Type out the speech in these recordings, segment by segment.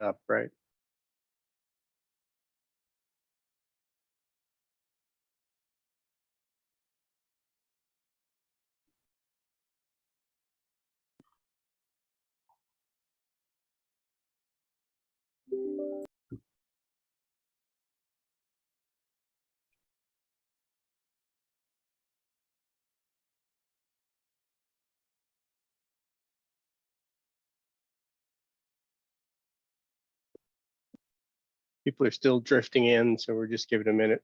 up, right? People are still drifting in, so we're just giving it a minute.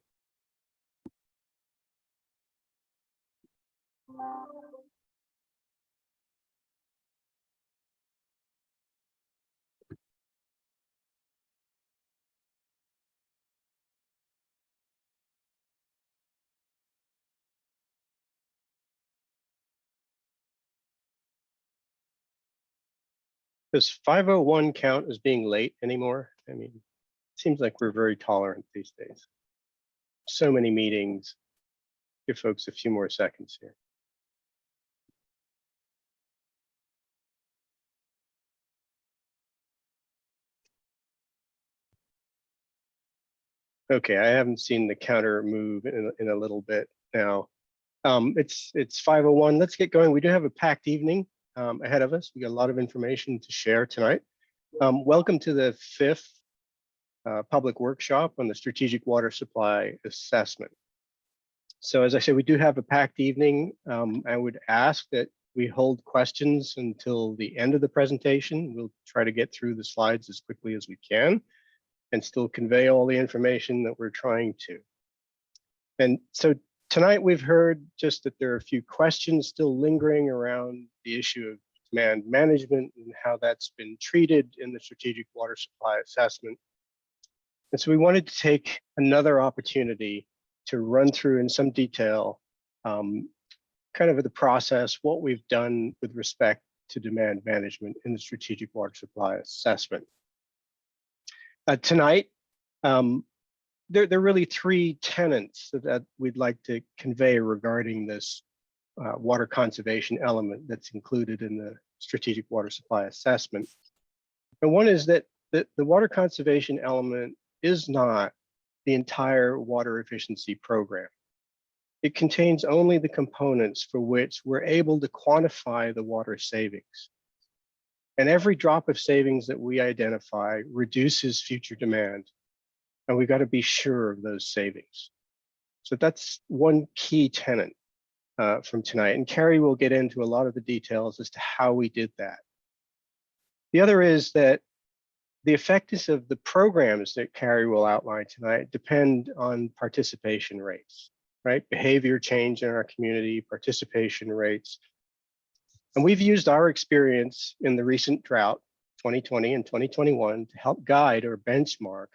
Does 501 count as being late anymore? I mean, it seems like we're very tolerant these days. So many meetings. Give folks a few more seconds here. Okay, I haven't seen the counter move in a little bit now. It's 5:01. Let's get going. We do have a packed evening ahead of us. We got a lot of information to share tonight. Welcome to the 5th public workshop on the Strategic Water Supply Assessment. So as I said, we do have a packed evening. I would ask that we hold questions until the end of the presentation. We'll try to get through the slides as quickly as we can and still convey all the information that we're trying to. And so tonight we've heard just that there are a few questions still lingering around the issue of demand management and how that's been treated in the Strategic Water Supply Assessment. And so we wanted to take another opportunity to run through in some detail kind of the process, what we've done with respect to demand management in the Strategic Water Supply Assessment. Tonight, there are really 3 tenets that we'd like to convey regarding this water conservation element that's included in the Strategic Water Supply Assessment. And one is that the water conservation element is not the entire water efficiency program. It contains only the components for which we're able to quantify the water savings. And every drop of savings that we identify reduces future demand. And we've got to be sure of those savings. So that's one key tenet from tonight. And Carrie will get into a lot of the details as to how we did that. The other is that the effectiveness of the programs that Carrie will outline tonight depend on participation rates, right? Behavior change in our community, participation rates. And we've used our experience in the recent drought, 2020 and 2021, to help guide or benchmark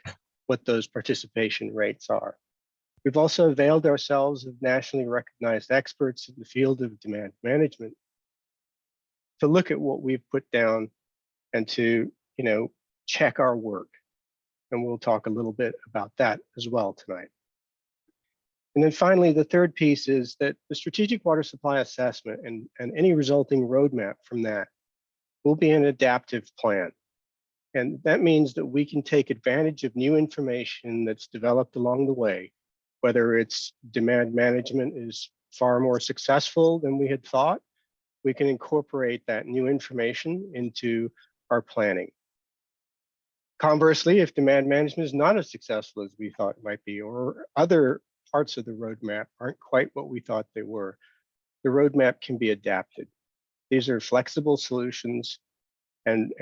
what those participation rates are. We've also availed ourselves of nationally recognized experts in the field of demand management to look at what we've put down and to, check our work. And we'll talk a little bit about that as well tonight. And then finally, the third piece is that the Strategic Water Supply Assessment and any resulting roadmap from that will be an adaptive plan. And that means that we can take advantage of new information that's developed along the way, whether it's demand management is far more successful than we had thought, we can incorporate that new information into our planning. Conversely, if demand management is not as successful as we thought it might be, or other parts of the roadmap aren't quite what we thought they were, the roadmap can be adapted. These are flexible solutions, and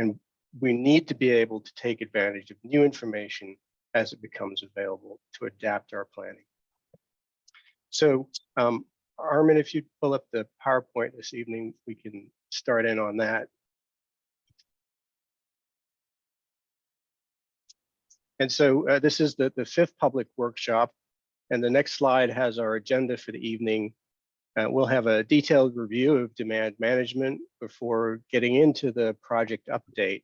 we need to be able to take advantage of new information as it becomes available to adapt our planning. So Armin, if you pull up the PowerPoint this evening, we can start in on that. And so this is the 5th public workshop, and the next slide has our agenda for the evening. We'll have a detailed review of demand management before getting into the project update,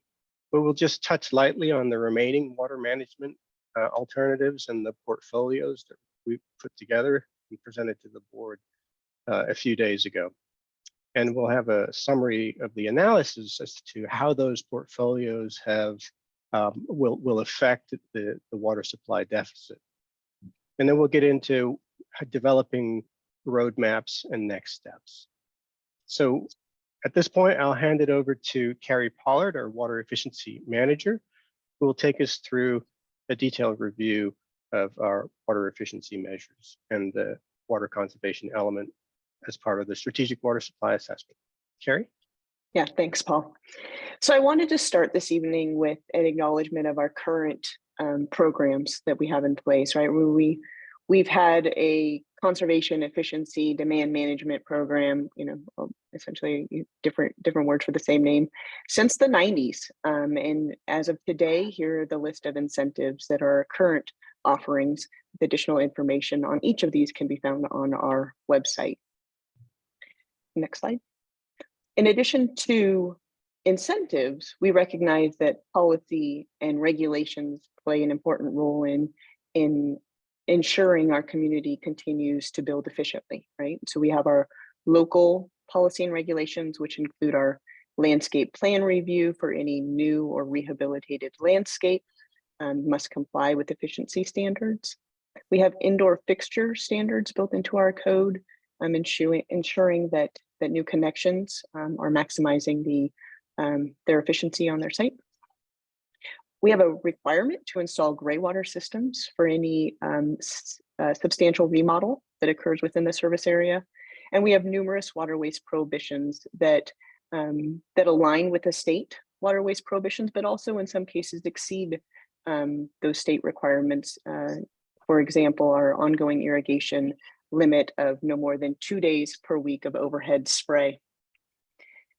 but we'll just touch lightly on the remaining water management alternatives and the portfolios that we put together and presented to the board a few days ago. And we'll have a summary of the analysis as to how those portfolios have will affect the water supply deficit. And then we'll get into developing roadmaps and next steps. So at this point, I'll hand it over to Carrie Pollard, our Water Efficiency Manager, who will take us through a detailed review of our water efficiency measures and the water conservation element as part of the strategic water supply assessment. Carrie? Yeah, thanks, Paul. So I wanted to start this evening with an acknowledgement of our current programs that we have in place, right? We've had a conservation efficiency demand management program, essentially different words for the same name, since the 90s. And as of today, here are the list of incentives that are current offerings. Additional information on each of these can be found on our website. Next slide. In addition to incentives, we recognize that policy and regulations play an important role in ensuring our community continues to build efficiently, right? So we have our local policy and regulations, which include our landscape plan review for any new or rehabilitated landscape, must comply with efficiency standards. We have indoor fixture standards built into our code, ensuring that new connections are maximizing their efficiency on their site. We have a requirement to install gray water systems for any substantial remodel that occurs within the service area. And we have numerous water waste prohibitions that align with the state water waste prohibitions, but also in some cases exceed those state requirements. For example, our ongoing irrigation limit of no more than 2 days per week of overhead spray.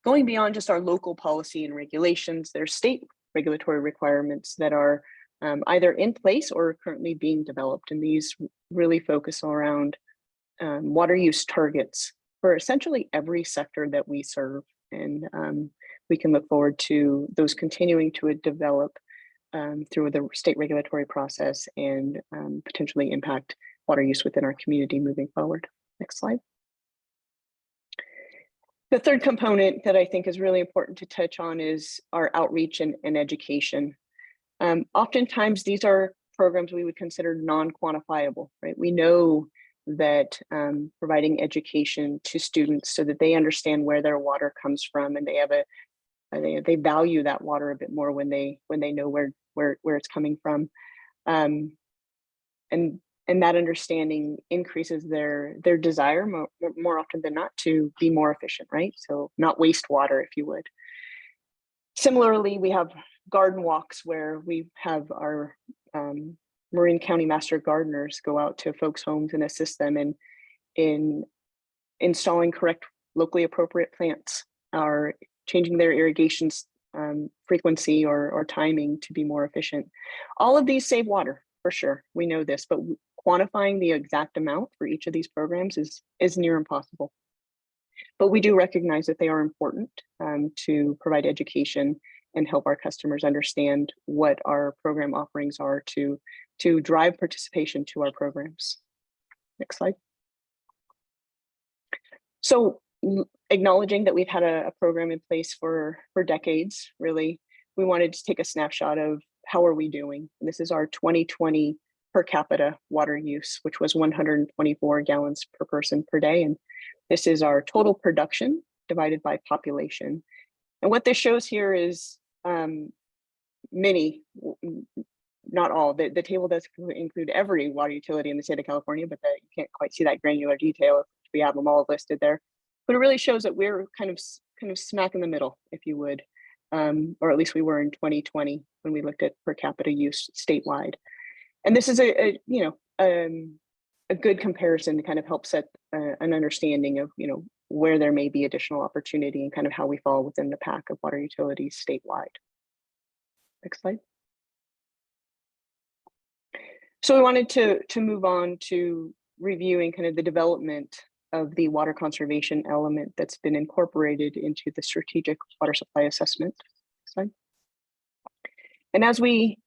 Going beyond just our local policy and regulations, there's state regulatory requirements that are either in place or currently being developed. And these really focus around water use targets for essentially every sector that we serve. And we can look forward to those continuing to develop through the state regulatory process and potentially impact water use within our community moving forward. Next slide. The third component that I think is really important to touch on is our outreach and education. Oftentimes, these are programs we would consider non-quantifiable, right? We know that providing education to students so that they understand where their water comes from and they value that water a bit more when they know where it's coming from, and that understanding increases their desire more often than not to be more efficient, right? So not waste water, if you would. Similarly, we have garden walks where we have our Marin County Master Gardeners go out to folks' homes and assist them in installing correct locally appropriate plants, or changing their irrigation frequency or timing to be more efficient. All of these save water, for sure. We know this, but quantifying the exact amount for each of these programs is near impossible. But we do recognize that they are important to provide education and help our customers understand what our program offerings are to drive participation to our programs. Next slide. So acknowledging that we've had a program in place for decades, really, we wanted to take a snapshot of how are we doing. And this is our 2020 per capita water use, which was 124 gallons per person per day. And this is our total production divided by population. And what this shows here is many, not all, the table does include every water utility in the state of California, but you can't quite see that granular detail if we have them all listed there. But it really shows that we're kind of smack in the middle, if you would, or at least we were in 2020 when we looked at per capita use statewide. And this is a good comparison to kind of help set an understanding of where there may be additional opportunity and kind of how we fall within the pack of water utilities statewide. Next slide. So we wanted to move on to reviewing kind of the development of the water conservation element that's been incorporated into the strategic water supply assessment. Next slide. And as we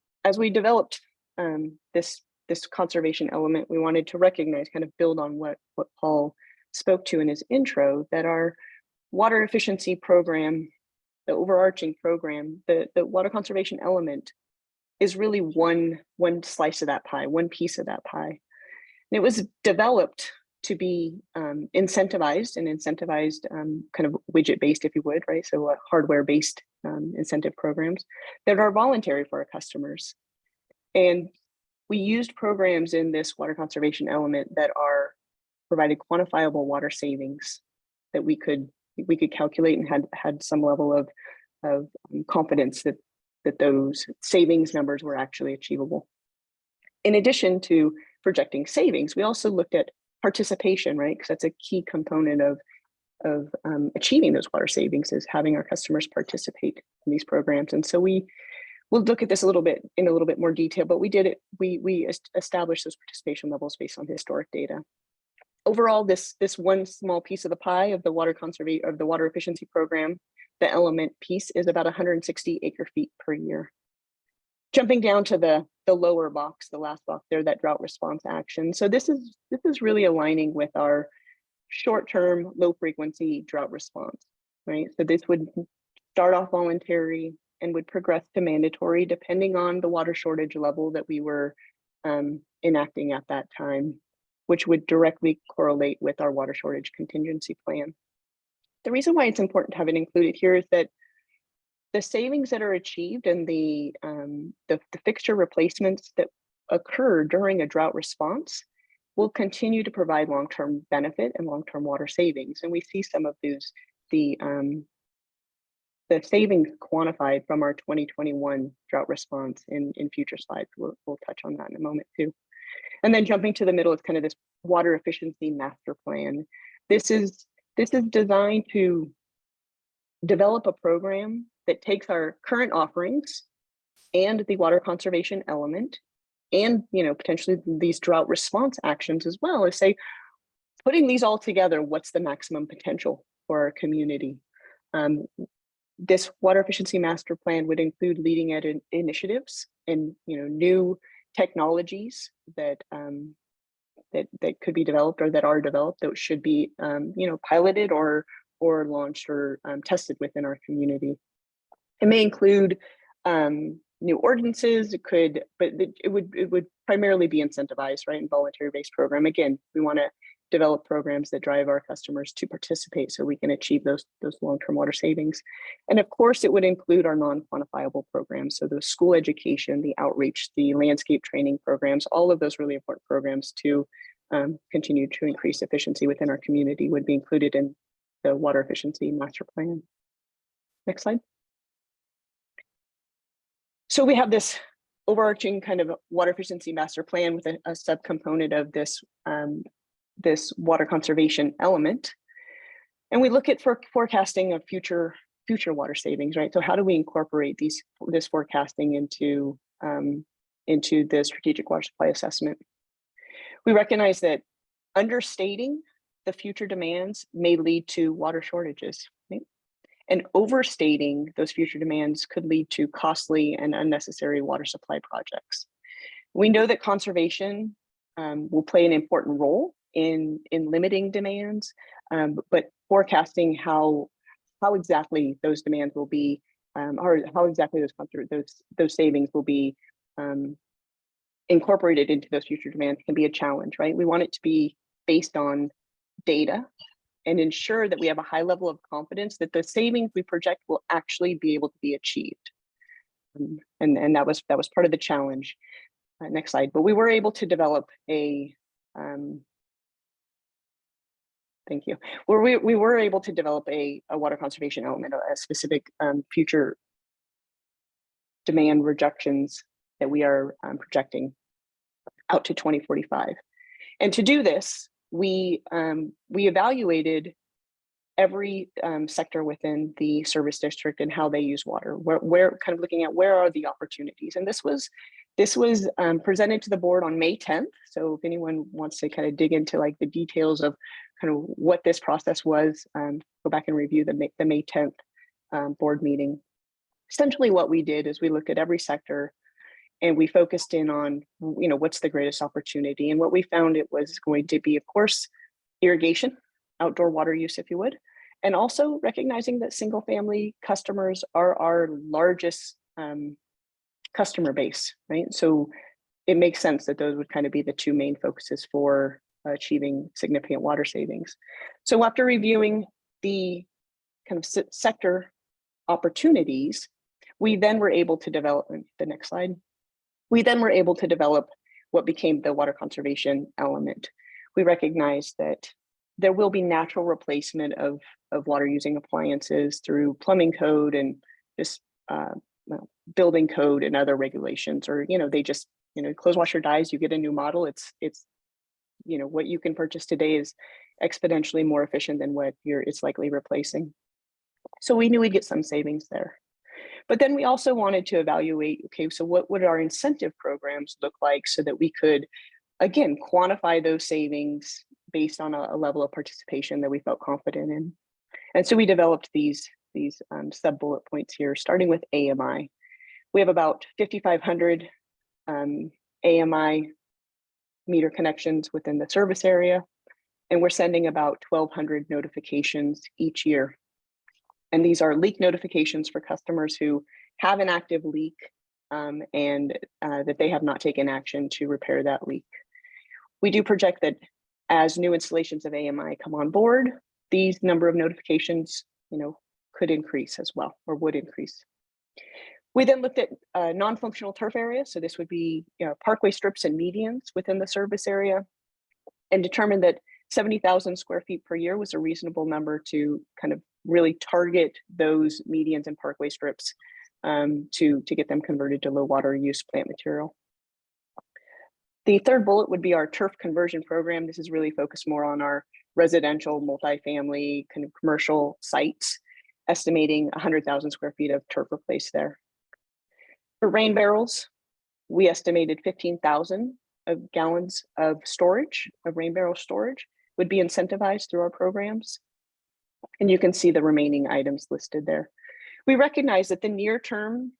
developed this conservation element, we wanted to recognize, kind of build on what Paul spoke to in his intro, that our water efficiency program, the overarching program, the water conservation element is really one slice of that pie, one piece of that pie. And it was developed to be incentivized kind of widget-based, if you would, right? So hardware-based incentive programs that are voluntary for our customers. And we used programs in this water conservation element that are provided quantifiable water savings that we could calculate and had some level of confidence that those savings numbers were actually achievable. In addition to projecting savings, we also looked at participation, right? Because that's a key component of achieving those water savings, is having our customers participate in these programs. And so we'll look at this in a little bit more detail, but we established those participation levels based on historic data. Overall, this one small piece of the pie of the water conservation, of the water efficiency program, the element piece, is about 160 acre-feet per year. Jumping down to the lower box, the last box there, that drought response action. So this is really aligning with our short-term, low-frequency drought response, right? So this would start off voluntary and would progress to mandatory depending on the water shortage level that we were enacting at that time, which would directly correlate with our water shortage contingency plan. The reason why it's important to have it included here is that the savings that are achieved and the fixture replacements that occur during a drought response will continue to provide long-term benefit and long-term water savings. And we see some of those, the savings quantified from our 2021 drought response in future slides. We'll touch on that in a moment too. And then jumping to the middle is kind of this water efficiency master plan. This is designed to develop a program that takes our current offerings and the water conservation element and, potentially these drought response actions as well, as say, putting these all together, what's the maximum potential for our community? This water efficiency master plan would include leading edge initiatives and new technologies that could be developed or that are developed that should be piloted or launched or tested within our community. It may include new ordinances. It would primarily be incentivized, right, and voluntary-based program. Again, we want to develop programs that drive our customers to participate so we can achieve those long-term water savings. And of course, it would include our non-quantifiable programs. So the school education, the outreach, the landscape training programs, all of those really important programs to continue to increase efficiency within our community would be included in the water efficiency master plan. Next slide. So we have this overarching kind of water efficiency master plan with a subcomponent of this this water conservation element. And we look at forecasting of future water savings, right? So how do we incorporate this forecasting into the strategic water supply assessment? We recognize that understating the future demands may lead to water shortages, right? And overstating those future demands could lead to costly and unnecessary water supply projects. We know that conservation will play an important role in limiting demands, but forecasting how exactly those demands will be, or how exactly those savings will be incorporated into those future demands can be a challenge, right? We want it to be based on data and ensure that we have a high level of confidence that the savings we project will actually be able to be achieved. And that was part of the challenge. Next slide. But we were able to develop a thank you. We were able to develop a water conservation element, a specific future demand reductions that we are projecting out to 2045. And to do this, we evaluated every sector within the service district and how they use water. We're kind of looking at where are the opportunities. And this was presented to the board on May 10th. So if anyone wants to kind of dig into like the details of kind of what this process was, go back and review the May 10th board meeting. Essentially what we did is we looked at every sector and we focused in on, what's the greatest opportunity. And what we found it was going to be, of course, irrigation, outdoor water use, if you would, and also recognizing that single family customers are our largest customer base, right? So it makes sense that those would kind of be the two main focuses for achieving significant water savings. So after reviewing the kind of sector opportunities, we then were able to develop, the next slide, we then were able to develop what became the water conservation element. We recognize that there will be natural replacement of water using appliances through plumbing code and just building code and other regulations, or, they just, clothes washer dies, you get a new model. It's, what you can purchase today is exponentially more efficient than what it's likely replacing. So we knew we'd get some savings there. But then we also wanted to evaluate, okay, so what would our incentive programs look like so that we could, again, quantify those savings based on a level of participation that we felt confident in. And so we developed these sub bullet points here, starting with AMI. We have about 5,500 AMI meter connections within the service area, and we're sending about 1,200 notifications each year. And these are leak notifications for customers who have an active leak and that they have not taken action to repair that leak. We do project that as new installations of AMI come on board, these number of notifications, could increase as well, or would increase. We then looked at non-functional turf areas. So this would be parkway strips and medians within the service area, and determined that 70,000 square feet per year was a reasonable number to kind of really target those medians and parkway strips to get them converted to low water use plant material. The third bullet would be our turf conversion program. This is really focused more on our residential, multifamily, kind of commercial sites, estimating 100,000 square feet of turf replaced there. For rain barrels, we estimated 15,000 gallons of storage, of rain barrel storage, would be incentivized through our programs. And you can see the remaining items listed there. We recognize that the near term,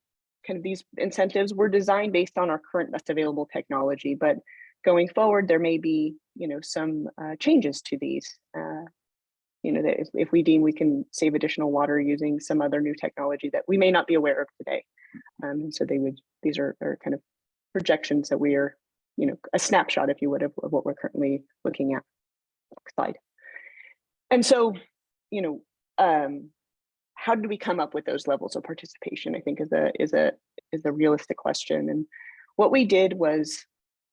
kind of these incentives were designed based on our current best available technology, but going forward, there may be, some changes to these. That if we deem we can save additional water using some other new technology that we may not be aware of today. And so these are kind of projections that we are, a snapshot, if you would, of what we're currently looking at. Next slide. And so, how did we come up with those levels of participation? I think is a realistic question. And what we did was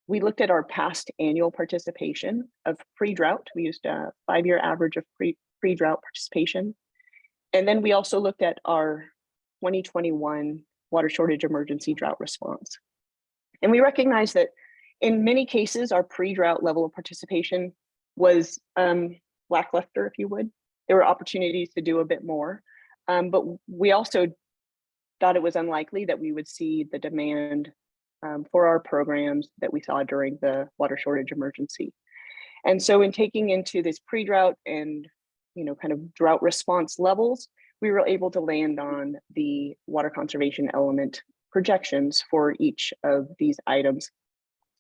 we looked at our past annual participation of pre-drought. We used a 5-year average of pre-drought participation. And then we also looked at our 2021 water shortage emergency drought response. And we recognized that in many cases, our pre-drought level of participation was lackluster, if you would. There were opportunities to do a bit more, but we also thought it was unlikely that we would see the demand for our programs that we saw during the water shortage emergency. And so in taking into this pre-drought and kind of drought response levels, we were able to land on the water conservation element projections for each of these items.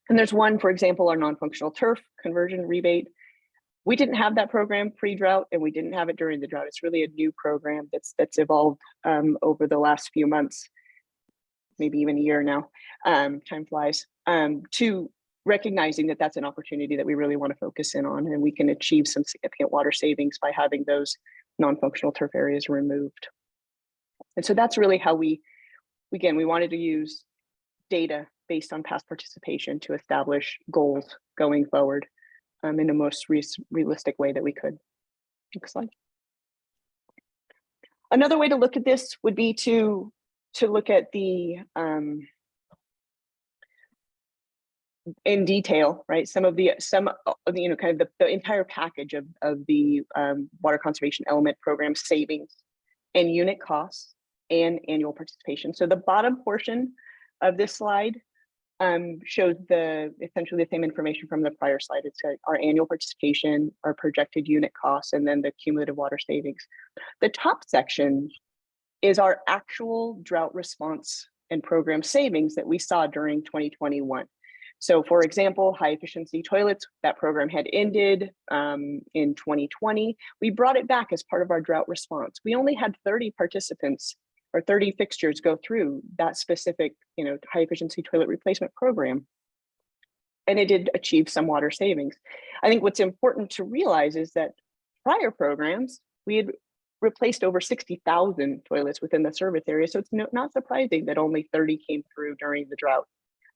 And there's one, for example, our non-functional turf conversion rebate. We didn't have that program pre-drought, and we didn't have it during the drought. It's really a new program that's evolved over the last few months, maybe even a year now. Time flies. To recognizing that that's an opportunity that we really want to focus in on, and we can achieve some significant water savings by having those non-functional turf areas removed. And so that's really how we wanted to use data based on past participation to establish goals going forward in the most realistic way that we could. Next slide. Another way to look at this would be to look at the in detail, right? Some of the kind of the entire package of the water conservation element program savings and unit costs and annual participation. So the bottom portion of this slide shows essentially the same information from the prior slide. It's our annual participation, our projected unit costs, and then the cumulative water savings. The top section is our actual drought response and program savings that we saw during 2021. So for example, high efficiency toilets, that program had ended in 2020. We brought it back as part of our drought response. We only had 30 participants or 30 fixtures go through that specific, high efficiency toilet replacement program. And it did achieve some water savings. I think what's important to realize is that prior programs, we had replaced over 60,000 toilets within the service area. So it's not surprising that only 30 came through during the drought.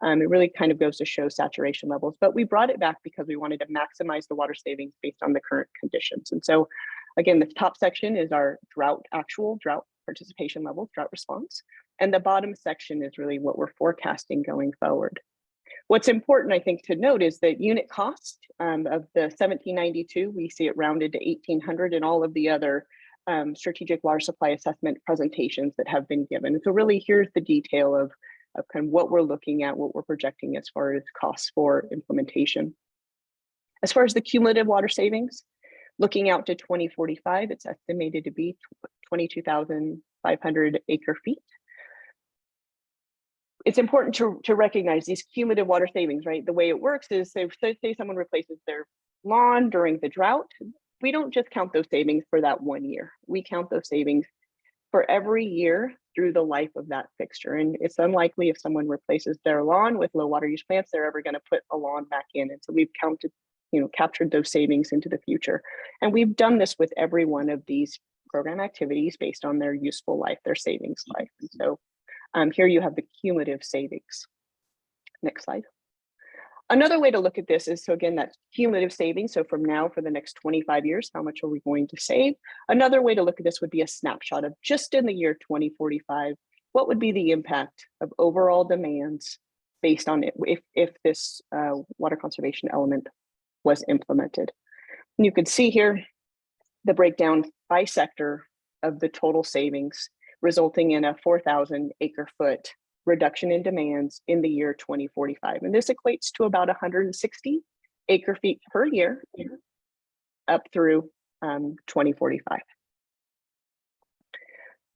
It really kind of goes to show saturation levels, but we brought it back because we wanted to maximize the water savings based on the current conditions. And so again, the top section is our actual drought participation levels, drought response. And the bottom section is really what we're forecasting going forward. What's important, I think, to note is that unit cost of the 1792, we see it rounded to 1800 in all of the other strategic water supply assessment presentations that have been given. So really, here's the detail of kind of what we're looking at, what we're projecting as far as costs for implementation. As far as the cumulative water savings, looking out to 2045, it's estimated to be 22,500 acre feet. It's important to recognize these cumulative water savings, right? The way it works is, say someone replaces their lawn during the drought, we don't just count those savings for that 1 year. We count those savings for every year through the life of that fixture. And it's unlikely if someone replaces their lawn with low water use plants, they're ever going to put a lawn back in. And so we've captured those savings into the future. And we've done this with every one of these program activities based on their useful life, their savings life. And so here you have the cumulative savings. Next slide. Another way to look at this is, so again, that cumulative savings. So from now for the next 25 years, how much are we going to save? Another way to look at this would be a snapshot of just in the year 2045, what would be the impact of overall demands based on it if this water conservation element was implemented. And you can see here the breakdown by sector of the total savings, resulting in a 4,000 acre foot reduction in demands in the year 2045. And this equates to about 160 acre feet per year up through 2045.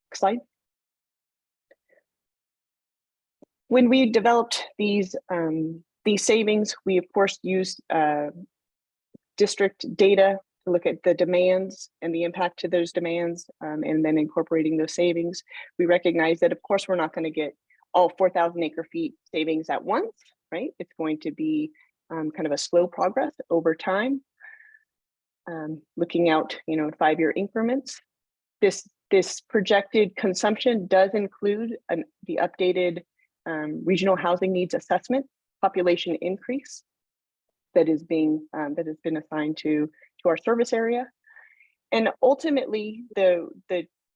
Next slide. When we developed these savings, we of course used district data to look at the demands and the impact to those demands, and then incorporating those savings. We recognize that, of course, we're not going to get all 4,000 acre feet savings at once, right? It's going to be kind of a slow progress over time, looking out, 5-year increments. This projected consumption does include the updated regional housing needs assessment population increase that has been assigned to our service area. And ultimately, the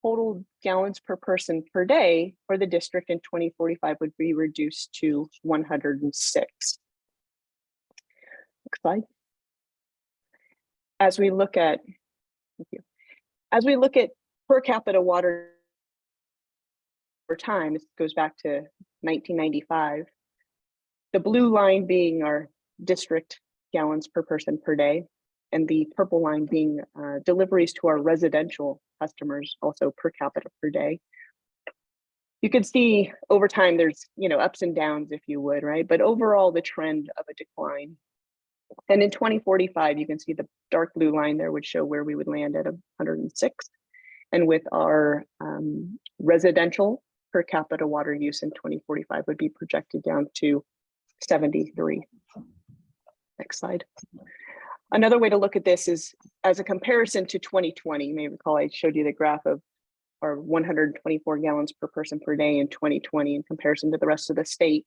total gallons per person per day for the district in 2045 would be reduced to 106. Next slide. As we look at per capita water over time, this goes back to 1995. The blue line being our district gallons per person per day, and the purple line being deliveries to our residential customers, also per capita per day. You can see over time there's ups and downs, if you would, right? But overall, the trend of a decline. And in 2045, you can see the dark blue line there would show where we would land at 106. And with our residential per capita water use in 2045 would be projected down to 73. Next slide. Another way to look at this is as a comparison to 2020. You may recall I showed you the graph of our 124 gallons per person per day in 2020 in comparison to the rest of the state.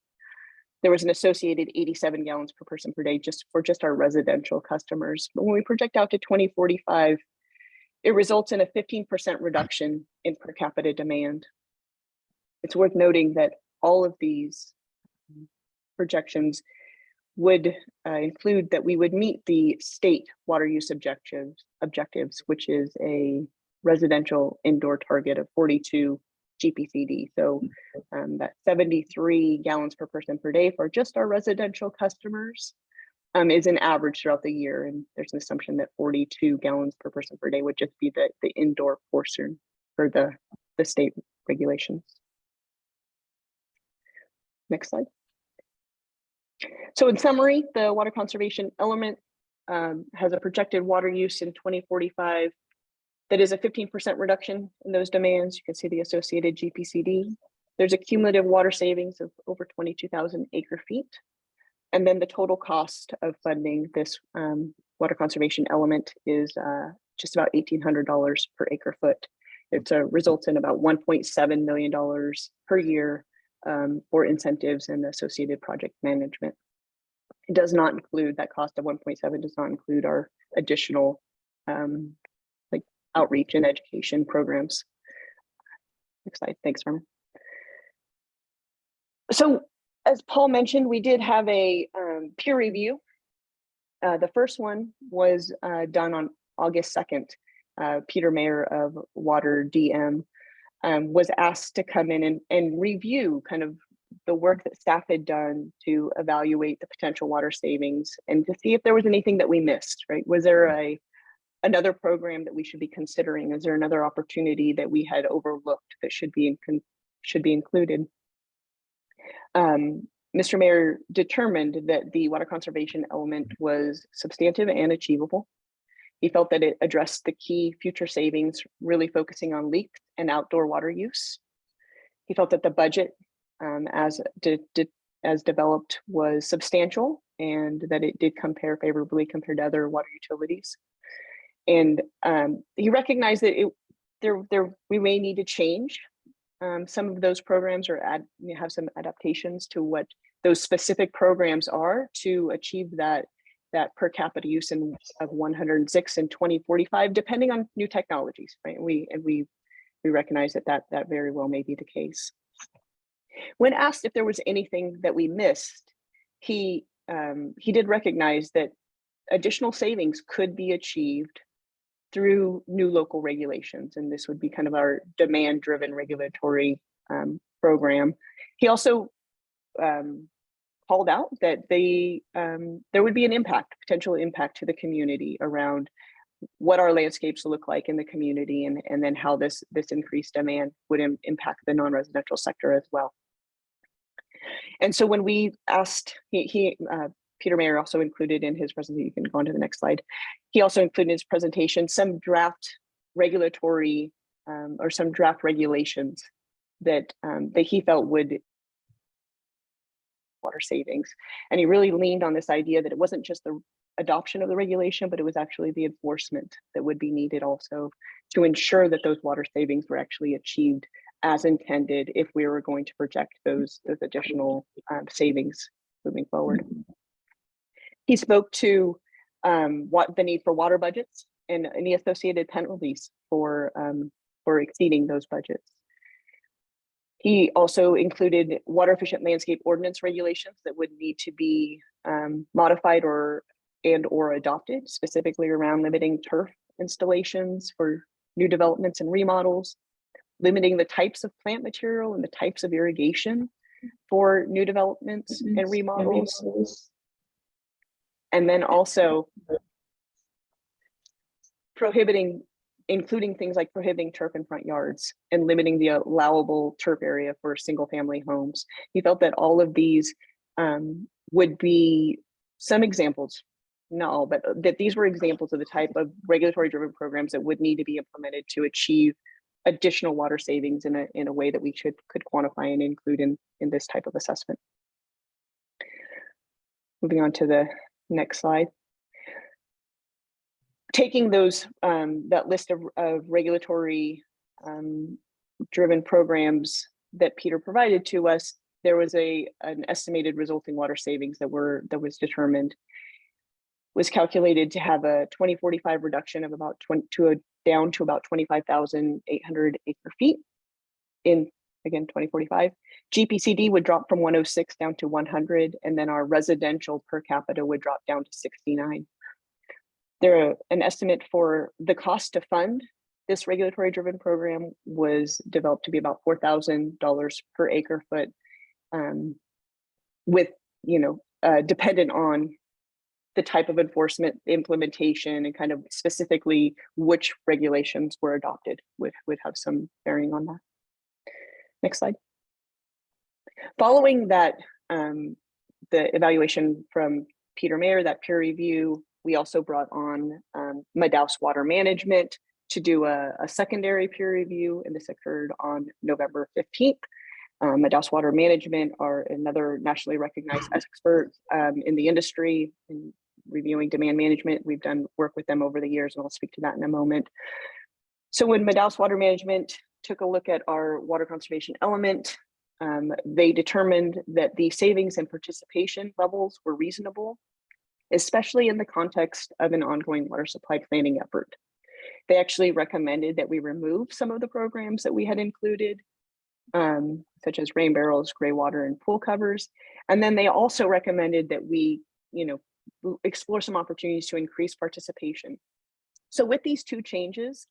There was an associated 87 gallons per person per day just for our residential customers. But when we project out to 2045, it results in a 15% reduction in per capita demand. It's worth noting that all of these projections would include that we would meet the state water use objectives, which is a residential indoor target of 42 GPCD. So that 73 gallons per person per day for just our residential customers is an average throughout the year. And there's an assumption that 42 gallons per person per day would just be the indoor portion for the state regulations. Next slide. So in summary, the water conservation element has a projected water use in 2045 That is a 15% reduction in those demands. You can see the associated GPCD. There's a cumulative water savings of over 22,000 acre feet. And then the total cost of funding this water conservation element is just about $1,800 per acre foot. It results in about $1.7 million per year for incentives and associated project management. It does not include, that cost of 1.7 does not include our additional like outreach and education programs. Next slide, thanks, Norman. So as Paul mentioned, we did have a peer review. The first one was done on August 2nd. Peter Mayer of Water DM was asked to come in and review kind of the work that staff had done to evaluate the potential water savings and to see if there was anything that we missed, right? Was there another program that we should be considering? Is there another opportunity that we had overlooked that should be included? Mr. Mayer determined that the water conservation element was substantive and achievable. He felt that it addressed the key future savings, really focusing on leak and outdoor water use. He felt that the budget as developed was substantial and that it did compare favorably compared to other water utilities. And he recognized that we may need to change some of those programs or have some adaptations to what those specific programs are to achieve that per capita use of 106 in 2045, depending on new technologies, right? We recognize that very well may be the case. When asked if there was anything that we missed, he did recognize that additional savings could be achieved through new local regulations, and this would be kind of our demand-driven regulatory program. He also called out that there would be an potential impact to the community around what our landscapes look like in the community, and then how this increased demand would impact the non-residential sector as well. And so when we asked, Peter Mayer also included in his presentation, you can go on to the next slide. He also included in his presentation some draft regulatory or some draft regulations that he felt would water savings. And he really leaned on this idea that it wasn't just the adoption of the regulation, but it was actually the enforcement that would be needed also to ensure that those water savings were actually achieved as intended if we were going to project those additional savings moving forward. He spoke to what the need for water budgets and any associated penalties for exceeding those budgets. He also included water efficient landscape ordinance regulations that would need to be modified or adopted, specifically around limiting turf installations for new developments and remodels, limiting the types of plant material and the types of irrigation for new developments and remodels. And then also including things like prohibiting turf in front yards and limiting the allowable turf area for single family homes. He felt that all of these would be some examples, not all, but that these were examples of the type of regulatory driven programs that would need to be implemented to achieve additional water savings in a way that we could quantify and include in this type of assessment. Moving on to the next slide. Taking those that list of regulatory driven programs that Peter provided to us, there was an estimated resulting water savings that was determined, was calculated to have a 2045 reduction of about down to about 25,800 acre feet in, again, 2045. GPCD would drop from 106 down to 100, and then our residential per capita would drop down to 69. An estimate for the cost to fund this regulatory driven program was developed to be about $4,000 per acre foot, with, dependent on the type of enforcement implementation and kind of specifically which regulations were adopted would have some bearing on that. Next slide. Following that, the evaluation from Peter Mayer, that peer review, we also brought on Madaus Water Management to do a secondary peer review, and this occurred on November 15th. Madaus Water Management are another nationally recognized expert in the industry in reviewing demand management. We've done work with them over the years, and I'll speak to that in a moment. So when Madaus Water Management took a look at our water conservation element, they determined that the savings and participation levels were reasonable, especially in the context of an ongoing water supply planning effort. They actually recommended that we remove some of the programs that we had included, such as rain barrels, gray water, and pool covers. And then they also recommended that we, explore some opportunities to increase participation. So with these two changes,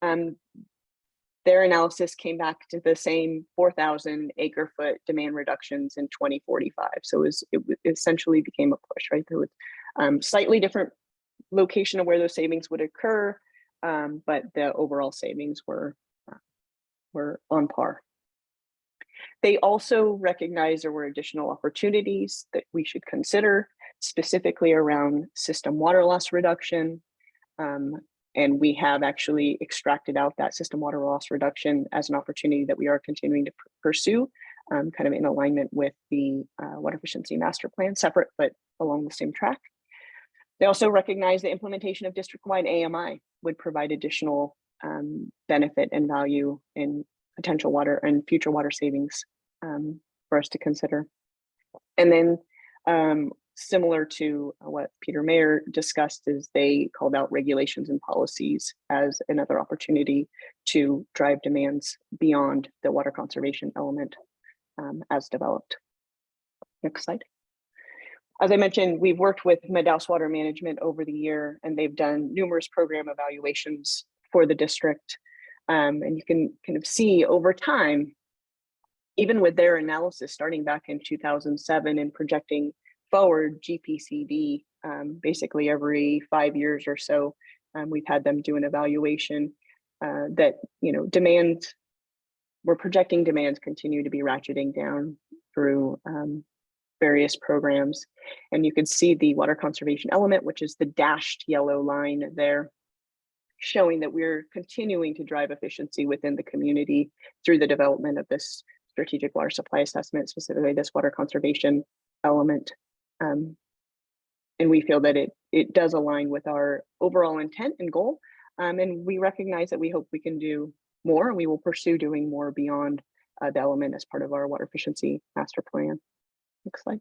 their analysis came back to the same 4,000 acre foot demand reductions in 2045. So it essentially became a push, right? There was slightly different location of where those savings would occur, but the overall savings were on par. They also recognized there were additional opportunities that we should consider, specifically around system water loss reduction. And we have actually extracted out that system water loss reduction as an opportunity that we are continuing to pursue, kind of in alignment with the water efficiency master plan, separate but along the same track. They also recognize the implementation of district-wide AMI would provide additional benefit and value in potential water and future water savings for us to consider. And then similar to what Peter Mayer discussed, is they called out regulations and policies as another opportunity to drive demands beyond the water conservation element as developed. Next slide. As I mentioned, we've worked with Madaus Water Management over the year, and they've done numerous program evaluations for the district. And you can kind of see over time, even with their analysis starting back in 2007 and projecting forward GPCD, basically every 5 years or so, we've had them do an evaluation that, we're projecting demands continue to be ratcheting down through various programs. And you can see the water conservation element, which is the dashed yellow line there, showing that we're continuing to drive efficiency within the community through the development of this strategic water supply assessment, specifically this water conservation element. And we feel that it does align with our overall intent and goal. And we recognize that we hope we can do more, and we will pursue doing more beyond the element as part of our water efficiency master plan. Next slide.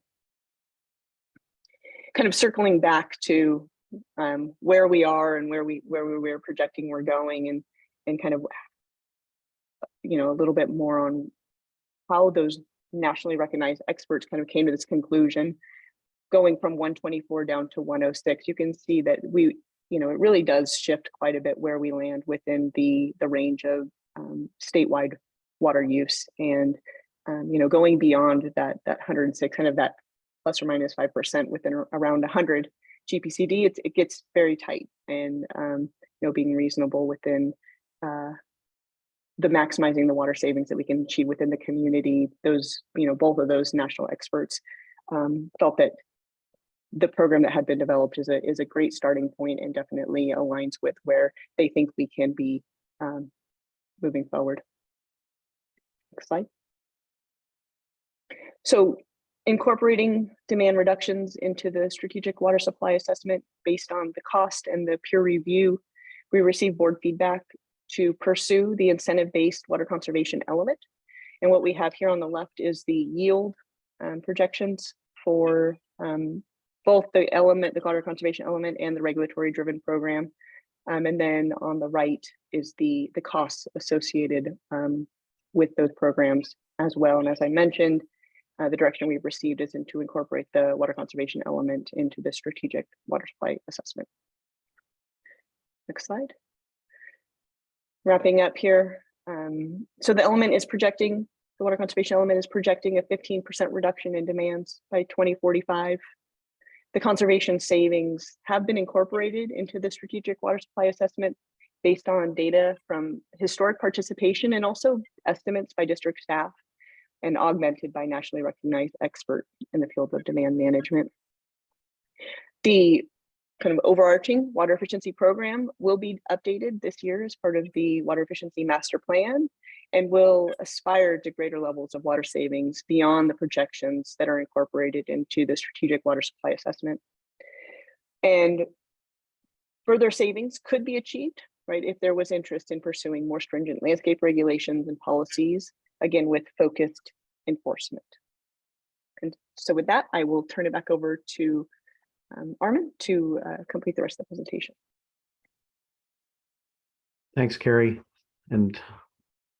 Kind of circling back to where we are and where we're projecting we're going, and kind of a little bit more on how those nationally recognized experts kind of came to this conclusion, going from 124 down to 106. You can see that it really does shift quite a bit where we land within the range of statewide water use, and going beyond that 106, kind of that plus or minus 5% within around 100 GPCD, it gets very tight, and being reasonable within the maximizing the water savings that we can achieve within the community. Those, both of those national experts felt that the program that had been developed is a great starting point, and definitely aligns with where they think we can be moving forward. Next slide. So incorporating demand reductions into the strategic water supply assessment based on the cost and the peer review, we received board feedback to pursue the incentive-based water conservation element. And what we have here on the left is the yield projections for both the element, the water conservation element, and the regulatory driven program. And then on the right is the costs associated with those programs as well. And as I mentioned, the direction we've received is to incorporate the water conservation element into the strategic water supply assessment. Next slide. Wrapping up here. So the water conservation element is projecting a 15% reduction in demands by 2045. The conservation savings have been incorporated into the strategic water supply assessment based on data from historic participation and also estimates by district staff, and augmented by nationally recognized expert in the field of demand management. The kind of overarching water efficiency program will be updated this year as part of the Water Efficiency Master Plan, and will aspire to greater levels of water savings beyond the projections that are incorporated into the Strategic Water Supply Assessment. And further savings could be achieved, right, if there was interest in pursuing more stringent landscape regulations and policies, again, with focused enforcement. And so with that, I will turn it back over to Armin to complete the rest of the presentation. Thanks, Carrie, and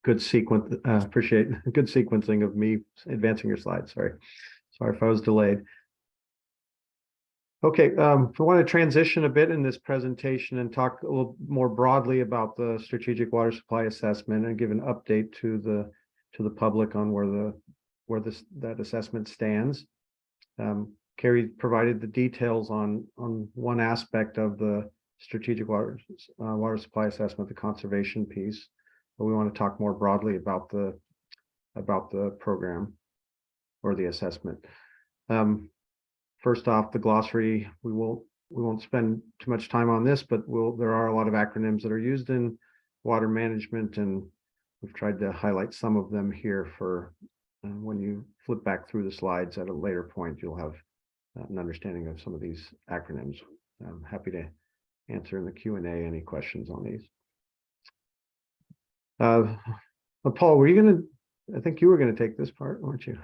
good sequence. Appreciate good sequencing of me advancing your slides. Sorry if I was delayed. Okay, I want to transition a bit in this presentation and talk a little more broadly about the Strategic Water Supply Assessment and give an update to the public on where that assessment stands. Carrie provided the details on one aspect of the Strategic Water Supply Assessment, the conservation piece, but we want to talk more broadly about the program or the assessment. First off, the glossary, we won't spend too much time on this, but there are a lot of acronyms that are used in water management, and we've tried to highlight some of them here for when you flip back through the slides at a later point, you'll have an understanding of some of these acronyms. I'm happy to answer in the Q&A any questions on these. Paul, I think you were going to take this part, weren't you?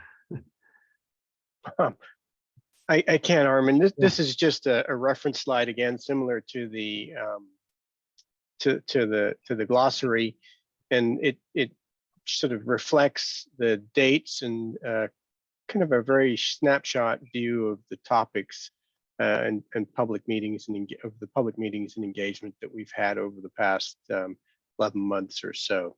I can, Armin. This is just a reference slide, again, similar to the glossary, and it sort of reflects the dates and kind of a very snapshot view of the topics and public meetings and of the public meetings and engagement that we've had over the past 11 months or so.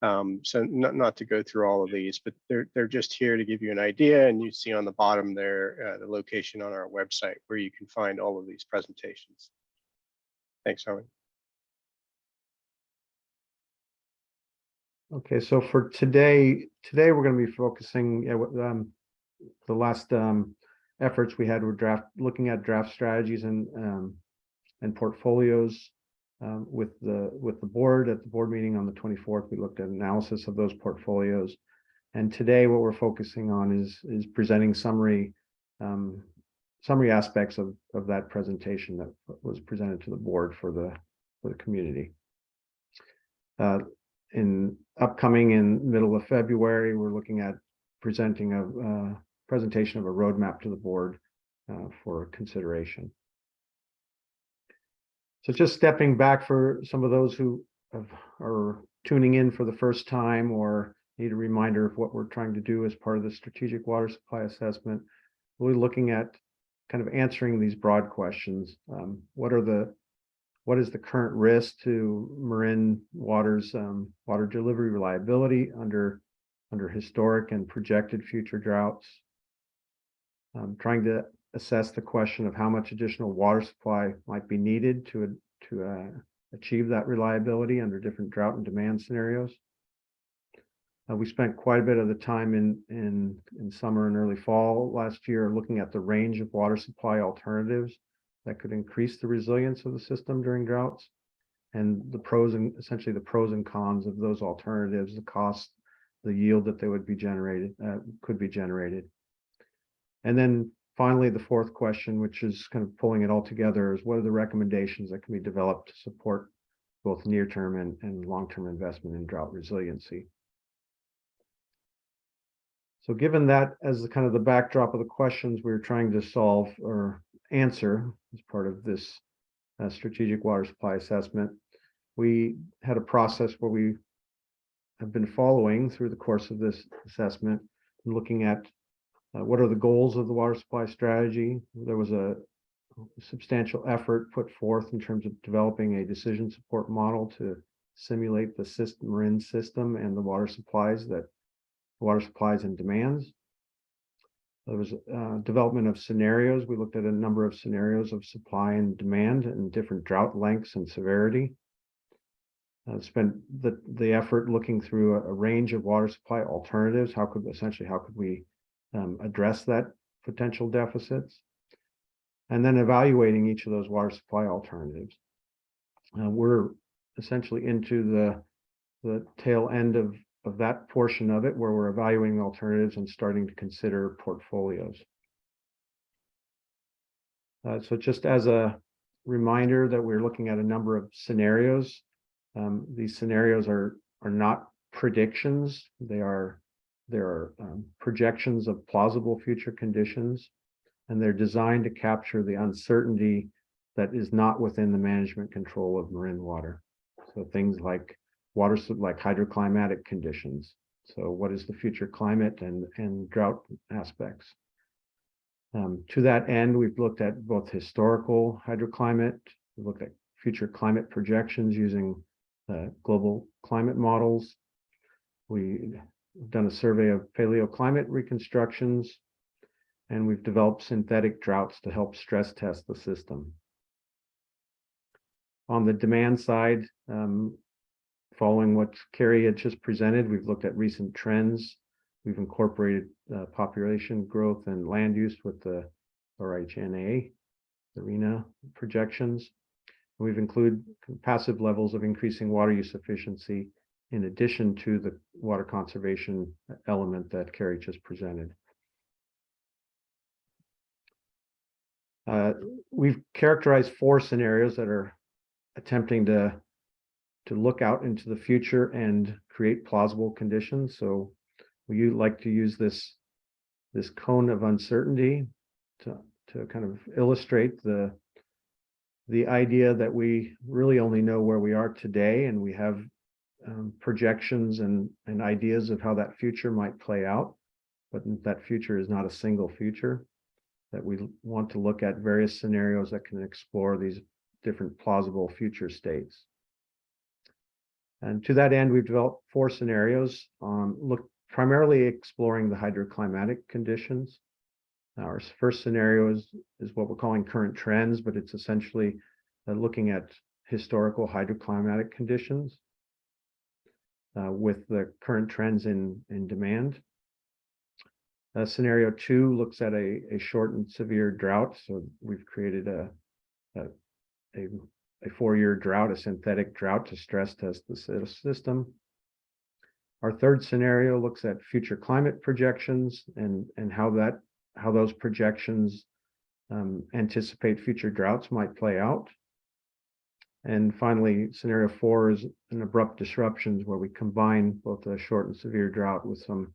So not to go through all of these, but they're just here to give you an idea, and you see on the bottom there the location on our website where you can find all of these presentations. Thanks, Armin. Okay, so for today we're going to be focusing the last efforts we had were looking at draft strategies and portfolios with the board. At the board meeting on the 24th, we looked at analysis of those portfolios, and today what we're focusing on is presenting summary aspects of that presentation that was presented to the board for the community. Upcoming in middle of February, we're looking at presenting a presentation of a roadmap to the board for consideration. So just stepping back for some of those who are tuning in for the first time or need a reminder of what we're trying to do as part of the Strategic Water Supply Assessment, we're looking at kind of answering these broad questions. What is the current risk to Marin Water's water delivery reliability under historic and projected future droughts? Trying to assess the question of how much additional water supply might be needed to achieve that reliability under different drought and demand scenarios. We spent quite a bit of the time in summer and early fall last year looking at the range of water supply alternatives that could increase the resilience of the system during droughts, and essentially the pros and cons of those alternatives, the cost, the yield that they would be could be generated. And then finally, the fourth question, which is kind of pulling it all together, is what are the recommendations that can be developed to support both near-term and long-term investment in drought resiliency? So given that as the kind of the backdrop of the questions we're trying to solve or answer as part of this Strategic Water Supply Assessment, we had a process where we have been following through the course of this assessment, looking at what are the goals of the water supply strategy. There was a substantial effort put forth in terms of developing a decision support model to simulate the Marin system and the water supplies and demands. There was development of scenarios. We looked at a number of scenarios of supply and demand and different drought lengths and severity. Spent the effort looking through a range of water supply alternatives. How could we address that potential deficits? and then evaluating each of those water supply alternatives. We're essentially into the tail end of that portion of it, where we're evaluating alternatives and starting to consider portfolios. So just as a reminder that we're looking at a number of scenarios. These scenarios are not predictions. There are projections of plausible future conditions, and they're designed to capture the uncertainty that is not within the management control of marin water. So things like like hydroclimatic conditions. So what is the future climate and drought aspects? To that end, we've looked at both historical hydroclimate, we've looked at future climate projections using global climate models. We've done a survey of paleoclimate reconstructions, and we've developed synthetic droughts to help stress test the system. On the demand side, following what Carrie had just presented, we've looked at recent trends. We've incorporated population growth and land use with the RHNA, the RENA projections. We've included passive levels of increasing water use efficiency in addition to the water conservation element that Carrie just presented. We've characterized 4 scenarios that are attempting to look out into the future and create plausible conditions. So we like to use this cone of uncertainty to kind of illustrate the idea that we really only know where we are today, and we have projections and ideas of how that future might play out, but that future is not a single future, that we want to look at various scenarios that can explore these different plausible future states. And to that end, we've developed 4 scenarios, primarily exploring the hydroclimatic conditions. Our first scenario is what we're calling current trends, but it's essentially looking at historical hydroclimatic conditions with the current trends in demand. Scenario 2 looks at a short and severe drought. So we've created a 4-year drought, a synthetic drought, to stress test the system. Our third scenario looks at future climate projections and how those projections anticipate future droughts might play out. And finally, scenario 4 is an abrupt disruptions, where we combine both a short and severe drought with some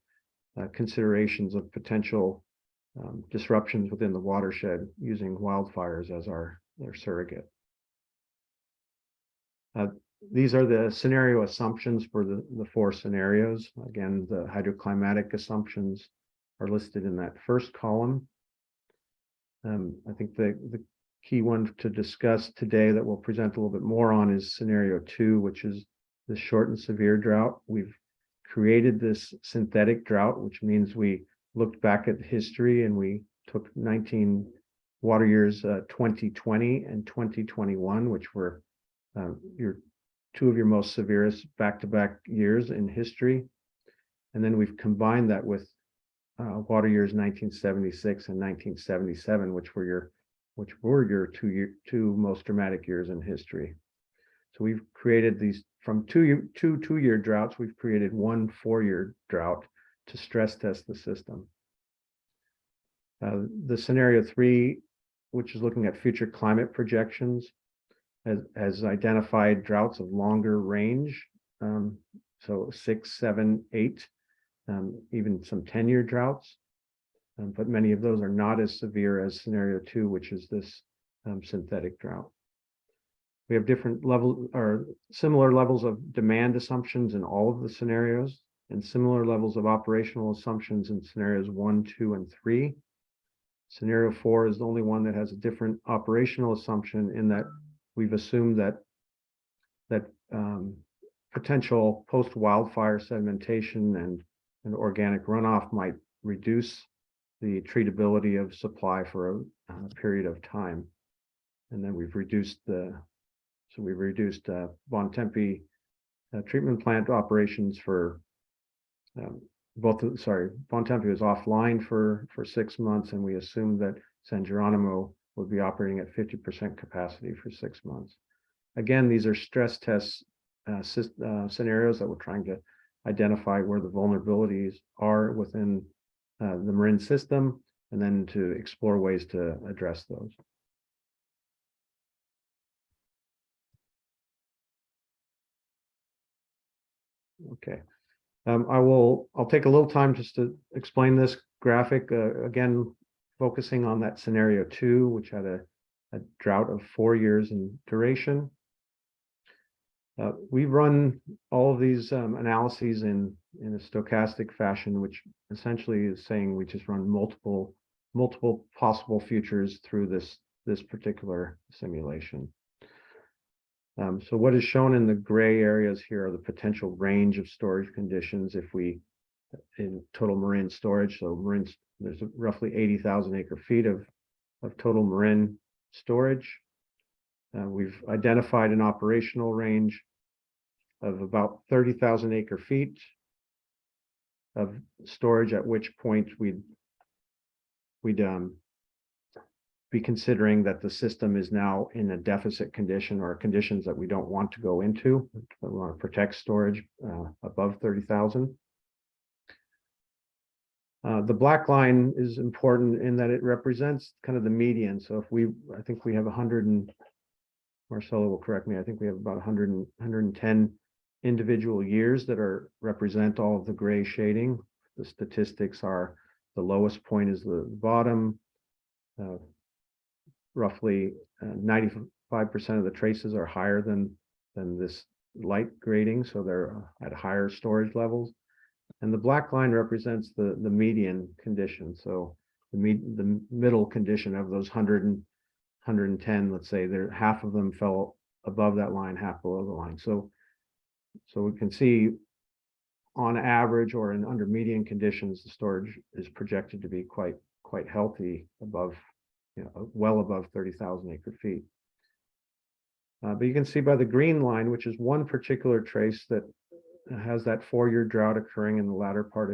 considerations of potential disruptions within the watershed using wildfires as our surrogate. These are the scenario assumptions for the 4 scenarios. Again, the hydroclimatic assumptions are listed in that first column. I think the key one to discuss today that we'll present a little bit more on is scenario 2, which is the short and severe drought. We've created this synthetic drought, which means we looked back at history and we took 19 water years, 2020 and 2021, which were your 2 of your most severest back-to-back years in history. And then we've combined that with water years 1976 and 1977, which were your 2 most dramatic years in history. So we've created these from 2 2-year droughts. We've created 1 4-year drought to stress test the system. The scenario 3, which is looking at future climate projections, has identified droughts of longer range, so 6, 7, 8, even some 10-year droughts, but many of those are not as severe as scenario 2, which is this synthetic drought. We have different levels or similar levels of demand assumptions in all of the scenarios, and similar levels of operational assumptions in scenarios 1, 2, and 3. Scenario 4 is the only one that has a different operational assumption, in that we've assumed that potential post-wildfire sedimentation and organic runoff might reduce the treatability of supply for a period of time. And then we've reduced Bontempi treatment plant operations for Bontempi was offline for 6 months, and we assumed that San Geronimo would be operating at 50% capacity for 6 months. Again, these are stress test scenarios that we're trying to identify where the vulnerabilities are within the marine system, and then to explore ways to address those. Okay, I'll take a little time just to explain this graphic, again, focusing on that scenario 2, which had a drought of 4 years in duration. We run all of these analyses in a stochastic fashion, which essentially is saying we just run multiple possible futures through this particular simulation. So what is shown in the gray areas here are the potential range of storage conditions if we, in total marine storage. So marine, there's roughly 80,000 acre-feet of total marine storage. We've identified an operational range of about 30,000 acre-feet of storage, at which point we'd be considering that the system is now in a deficit condition, or conditions that we don't want to go into. We want to protect storage above 30,000. The black line is important in that it represents kind of the median. So if I think we have 100 and Marcelo will correct me, I think we have about 110 individual years that represent all of the gray shading. The statistics are the lowest point is the bottom. Roughly 95% of the traces are higher than this light grading, so they're at higher storage levels. And the black line represents the median condition. So the middle condition of those 110, let's say, half of them fell above that line, half below the line. So we can see on average, or in under median conditions, the storage is projected to be quite healthy, above, well above 30,000 acre-feet. But you can see by the green line, which is one particular trace that has that 4-year drought occurring in the latter part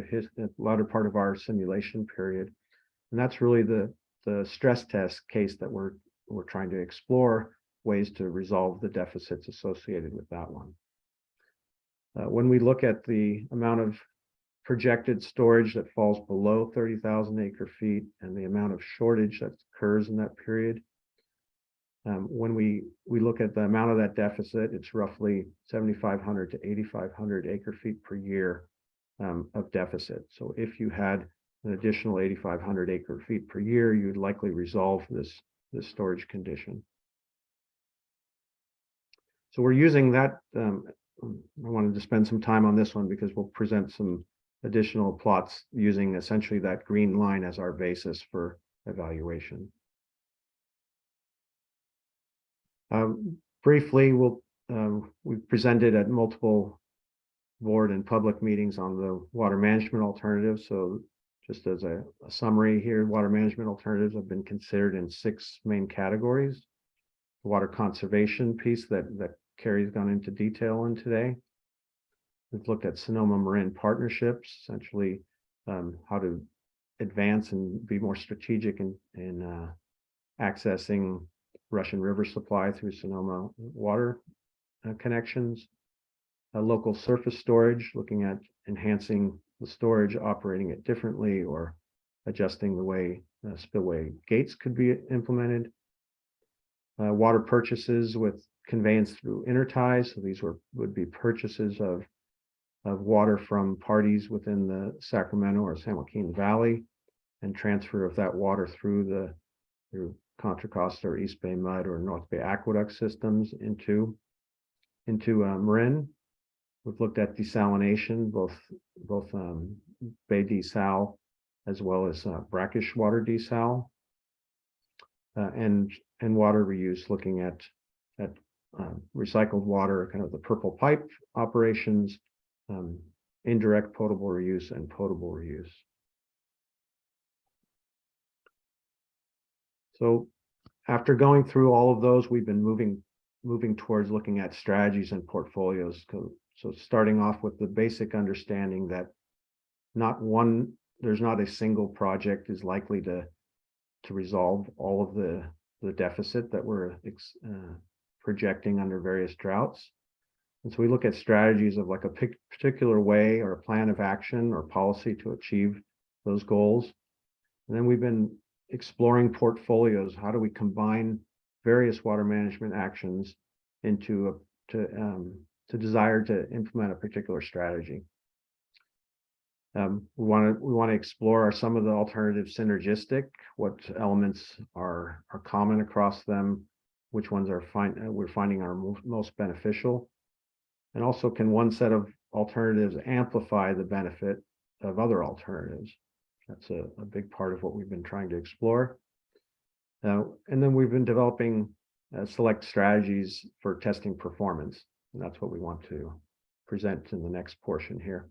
of our simulation period, and that's really the stress test case that we're trying to explore ways to resolve the deficits associated with that one. When we look at the amount of projected storage that falls below 30,000 acre-feet and the amount of shortage that occurs in that period, when we look at the amount of that deficit, it's roughly 7,500 to 8,500 acre-feet per year of deficit. So if you had an additional 8,500 acre-feet per year, you'd likely resolve this storage condition. So we're using that. I wanted to spend some time on this one because we'll present some additional plots using essentially that green line as our basis for evaluation. Briefly, we've presented at multiple board and public meetings on the water management alternatives. So just as a summary here, water management alternatives have been considered in 6 main categories. The water conservation piece that Carrie's gone into detail in today. We've looked at Sonoma Marin partnerships, essentially how to advance and be more strategic in accessing Russian River supply through Sonoma water connections. Local surface storage, looking at enhancing the storage, operating it differently, or adjusting the way spillway gates could be implemented. Water purchases with conveyance through interties. So these would be purchases of water from parties within the Sacramento or San Joaquin Valley, and transfer of that water through Contra Costa or East Bay Mud or North Bay Aqueduct systems into Marin. We've looked at desalination, both bay desal as well as brackish water desal, and water reuse, looking at recycled water, kind of the purple pipe operations, indirect potable reuse, and potable reuse. So after going through all of those, we've been moving towards looking at strategies and portfolios. So starting off with the basic understanding that there's not a single project is likely to resolve all of the the deficit that we're projecting under various droughts. And so we look at strategies of like a particular way or a plan of action or policy to achieve those goals. And then we've been exploring portfolios. How do we combine various water management actions into to desire to implement a particular strategy? We want to explore, are some of the alternatives synergistic? What elements are common across them? Which ones are we're finding are most beneficial? And also, can one set of alternatives amplify the benefit of other alternatives? That's a big part of what we've been trying to explore. And then we've been developing select strategies for testing performance. And that's what we want to present in the next portion here.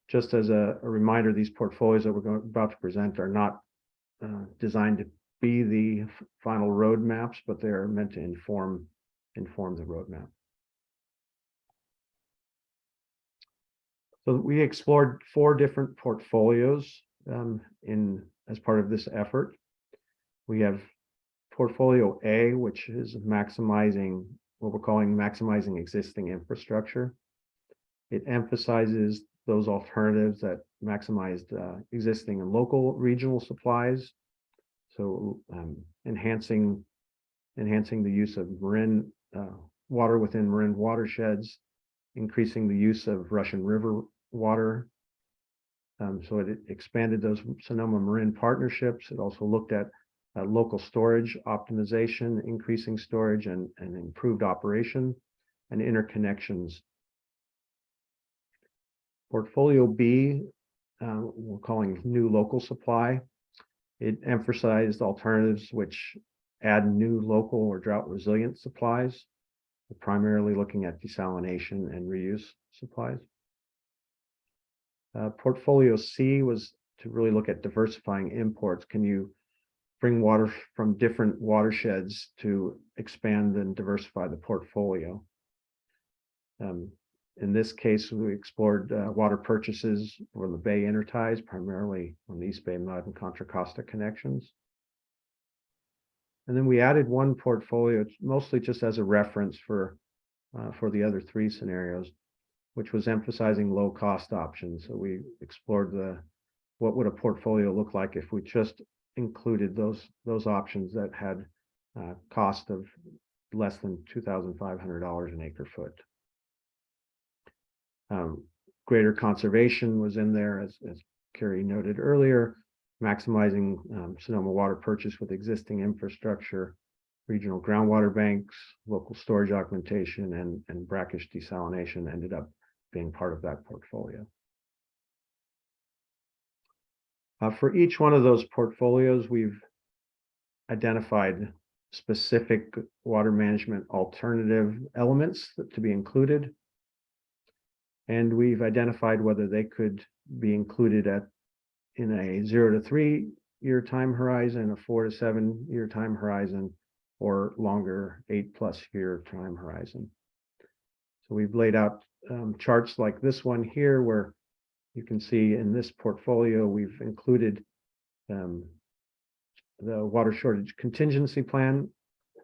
Just as a reminder, these portfolios that we're about to present are not designed to be the final roadmaps, but they're meant to inform the roadmap. So we explored 4 different portfolios as part of this effort. We have portfolio A, which is maximizing what we're calling maximizing existing infrastructure. It emphasizes those alternatives that maximized existing and local regional supplies. So enhancing the use of marin water within marin watersheds, increasing the use of Russian River water. So it expanded those Sonoma Marin partnerships. It also looked at local storage optimization, increasing storage and improved operation and interconnections. Portfolio B, we're calling new local supply. It emphasized alternatives which add new local or drought resilient supplies, primarily looking at desalination and reuse supplies. Portfolio C was to really look at diversifying imports. Can you bring water from different watersheds to expand and diversify the portfolio? In this case, we explored water purchases from the Bay interties, primarily on the East Bay Mud and Contra Costa connections. And then we added one portfolio, mostly just as a reference for the other 3 scenarios, which was emphasizing low cost options. So we explored what would a portfolio look like if we just included those options that had cost of less than $2,500 an acre foot. Greater conservation was in there, as Carrie noted earlier, maximizing Sonoma water purchase with existing infrastructure, regional groundwater banks, local storage augmentation, and brackish desalination ended up being part of that portfolio. For each one of those portfolios, we've identified specific water management alternative elements to be included. And we've identified whether they could be included in a 0 to 3 year time horizon, a 4 to 7 year time horizon, or longer 8+ year time horizon. So we've laid out charts like this one here, where you can see in this portfolio, we've included the water shortage contingency plan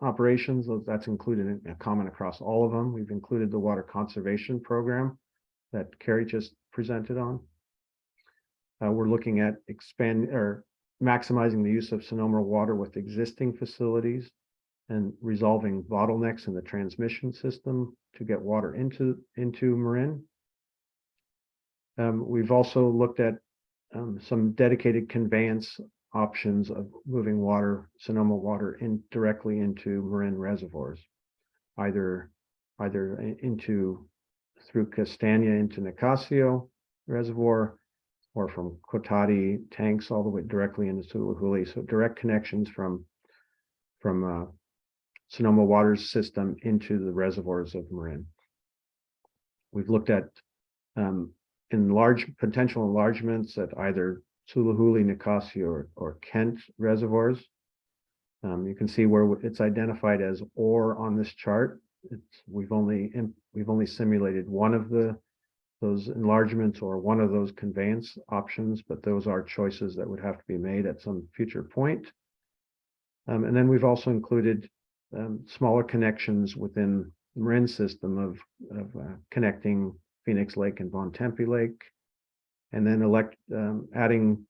operations. That's included in a common across all of them. We've included the water conservation program that Carrie just presented on. We're looking at maximizing the use of Sonoma water with existing facilities and resolving bottlenecks in the transmission system to get water into Marin. We've also looked at some dedicated conveyance options of moving Sonoma water directly into Marin reservoirs, either through Castagna into Nicasio Reservoir, or from Cotati tanks all the way directly into Suluhuli. So direct connections from Sonoma water's system into the reservoirs of Marin. We've looked at potential enlargements at either Suluhuli, Nicasio, or Kent reservoirs. You can see where it's identified as or on this chart. We've only simulated one of those enlargements or one of those conveyance options, but those are choices that would have to be made at some future point. And then we've also included smaller connections within the Marin system of connecting Phoenix Lake and Bontempi Lake, and then adding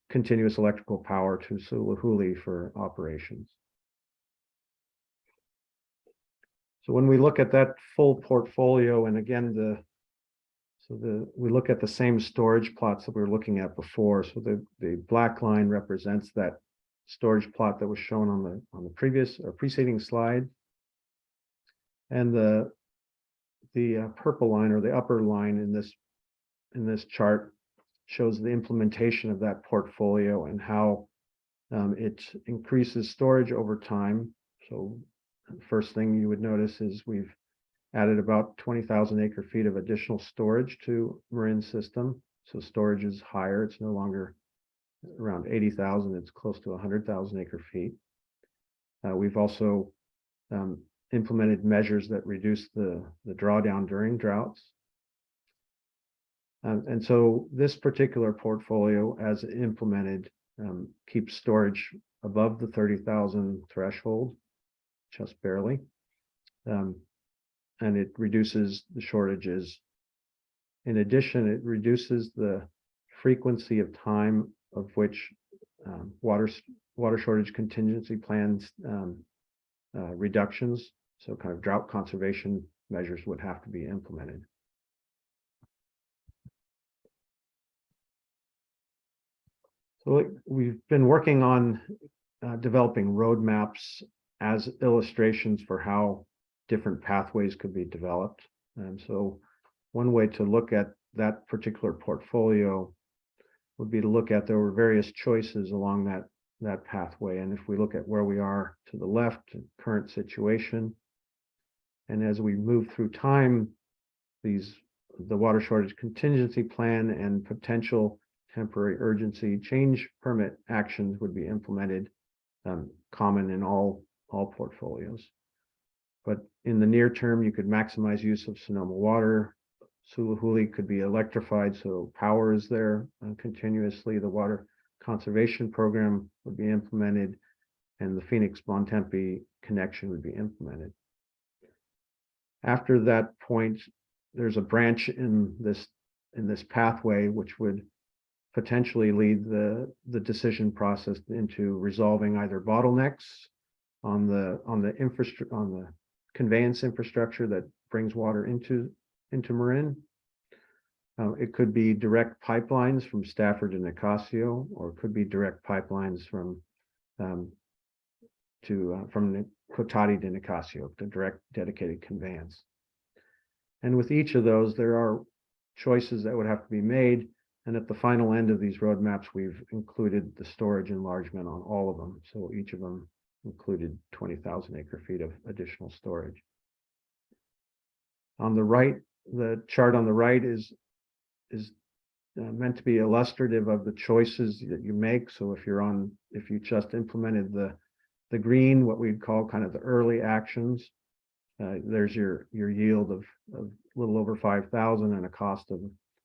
continuous electrical power to Sulahuli for operations. So when we look at that full portfolio, and again, we look at the same storage plots that we were looking at before. So the black line represents that storage plot that was shown on the previous or preceding slide, and the purple line, or the upper line in this chart, shows the implementation of that portfolio and how it increases storage over time. So the first thing you would notice is we've added about 20,000 acre-feet of additional storage to Marin system. So storage is higher. It's no longer around 80,000. It's close to 100,000 acre-feet. We've also implemented measures that reduce the drawdown during droughts. And so this particular portfolio, as implemented, keeps storage above the 30,000 threshold, just barely. And it reduces the shortages. In addition, it reduces the frequency of time of which water shortage contingency plans reductions, so kind of drought conservation measures would have to be implemented. So we've been working on developing roadmaps as illustrations for how different pathways could be developed. And so one way to look at that particular portfolio would be to look at, there were various choices along that pathway. And if we look at where we are to the left, current situation, and as we move through time, the water shortage contingency plan and potential temporary urgency change permit actions would be implemented, common in all portfolios. But in the near term, you could maximize use of Sonoma water. Sulahuli could be electrified, so power is there continuously. The water conservation program would be implemented, and the Phoenix Bontempi connection would be implemented. After that point, there's a branch in this pathway which would potentially lead the decision process into resolving either bottlenecks on the conveyance infrastructure that brings water into Marin. It could be direct pipelines from Stafford to Nicasio, or it could be direct pipelines from Cotati to Nicasio, to direct dedicated conveyance. And with each of those, there are choices that would have to be made. And at the final end of these roadmaps, we've included the storage enlargement on all of them. So each of them included 20,000 acre-feet of additional storage. On the right, the chart on the right is meant to be illustrative of the choices that you make. So if you just implemented the green, what we'd call kind of the early actions, there's your yield of a little over 5,000 and a cost of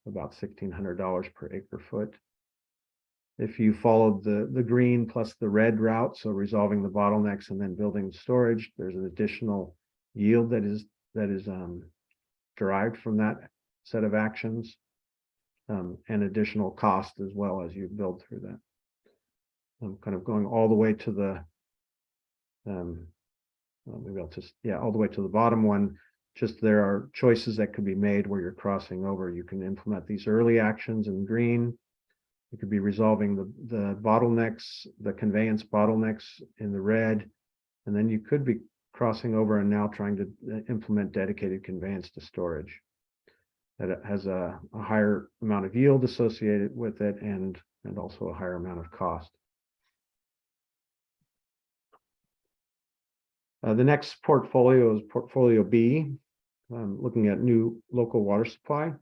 about $1,600 per acre foot. If you followed the green plus the red route, so resolving the bottlenecks and then building storage, there's an additional yield that is derived from that set of actions, and additional cost as well as you build through that. I'm kind of going all the way to the all the way to the bottom one. Just there are choices that could be made where you're crossing over. You can implement these early actions in green. You could be resolving the bottlenecks, the conveyance bottlenecks in the red, and then you could be crossing over and now trying to implement dedicated conveyance to storage. That has a higher amount of yield associated with it, and also a higher amount of cost. The next portfolio is Portfolio B, looking at new local water supply.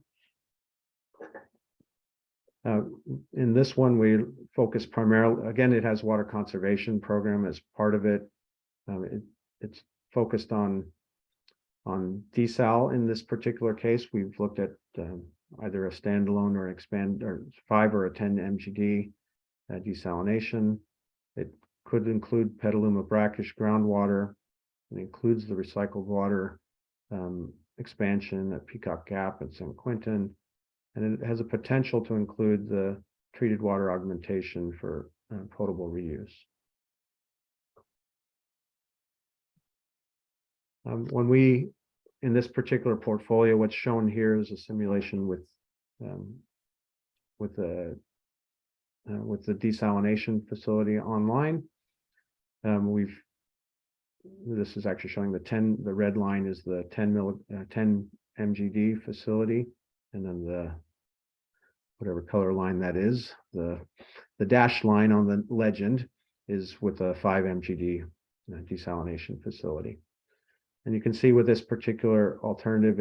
In this one, we focus primarily, again, it has water conservation program as part of it. It's focused on desal. In this particular case, we've looked at either a standalone or 5 or a 10 MGD desalination. It could include Petaluma brackish groundwater. It includes the recycled water expansion at Peacock Gap and San Quentin, and it has a potential to include the treated water augmentation for potable reuse. When we, in this particular portfolio, what's shown here is a simulation with the desalination facility online. This is actually showing the red line is the 10 MGD facility, and then the whatever color line that is, the dashed line on the legend is with a 5 MGD desalination facility. And you can see with this particular alternative,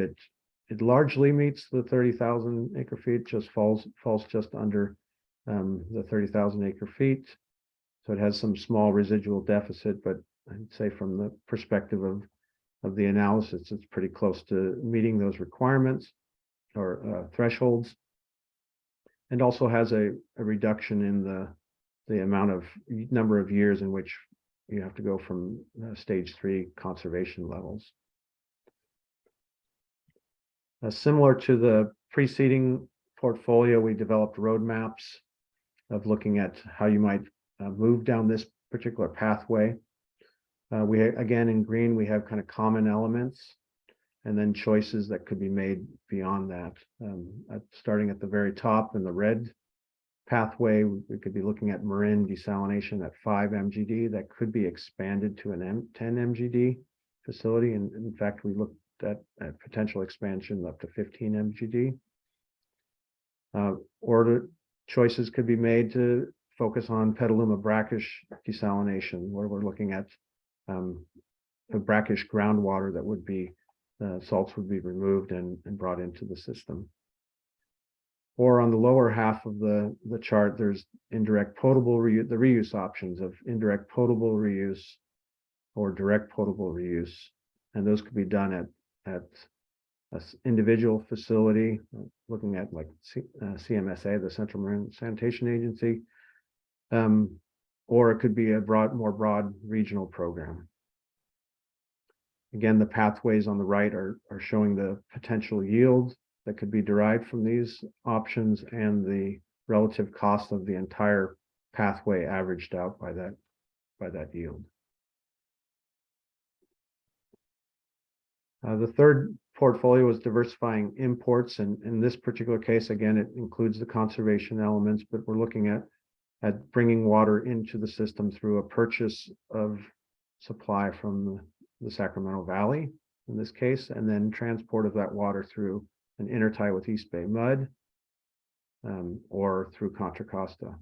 it largely meets the 30,000 acre feet, just falls just under the 30,000 acre feet. So it has some small residual deficit, but I'd say from the perspective of the analysis, it's pretty close to meeting those requirements or thresholds, and also has a reduction in the amount of number of years in which you have to go from stage 3 conservation levels. Similar to the preceding portfolio, we developed roadmaps of looking at how you might move down this particular pathway. We again, in green, we have kind of common elements, and then choices that could be made beyond that. Starting at the very top in the red pathway, we could be looking at Marin desalination at 5 MGD that could be expanded to an 10 MGD facility. And in fact, we looked at potential expansion up to 15 MGD. Or choices could be made to focus on Petaluma brackish desalination, where we're looking at a brackish groundwater that would be salts would be removed and brought into the system. Or on the lower half of the chart, there's indirect potable reuse, the reuse options of indirect potable reuse or direct potable reuse. And those could be done at an individual facility, looking at like CMSA, the Central Marin Sanitation Agency, or it could be a more broad regional program. Again, the pathways on the right are showing the potential yield that could be derived from these options and the relative cost of the entire pathway averaged out by that yield. The third portfolio is diversifying imports, and in this particular case, again, it includes the conservation elements, but we're looking at bringing water into the system through a purchase of supply from the Sacramento Valley, in this case, and then transport of that water through an intertie with East Bay Mud or through Contra Costa.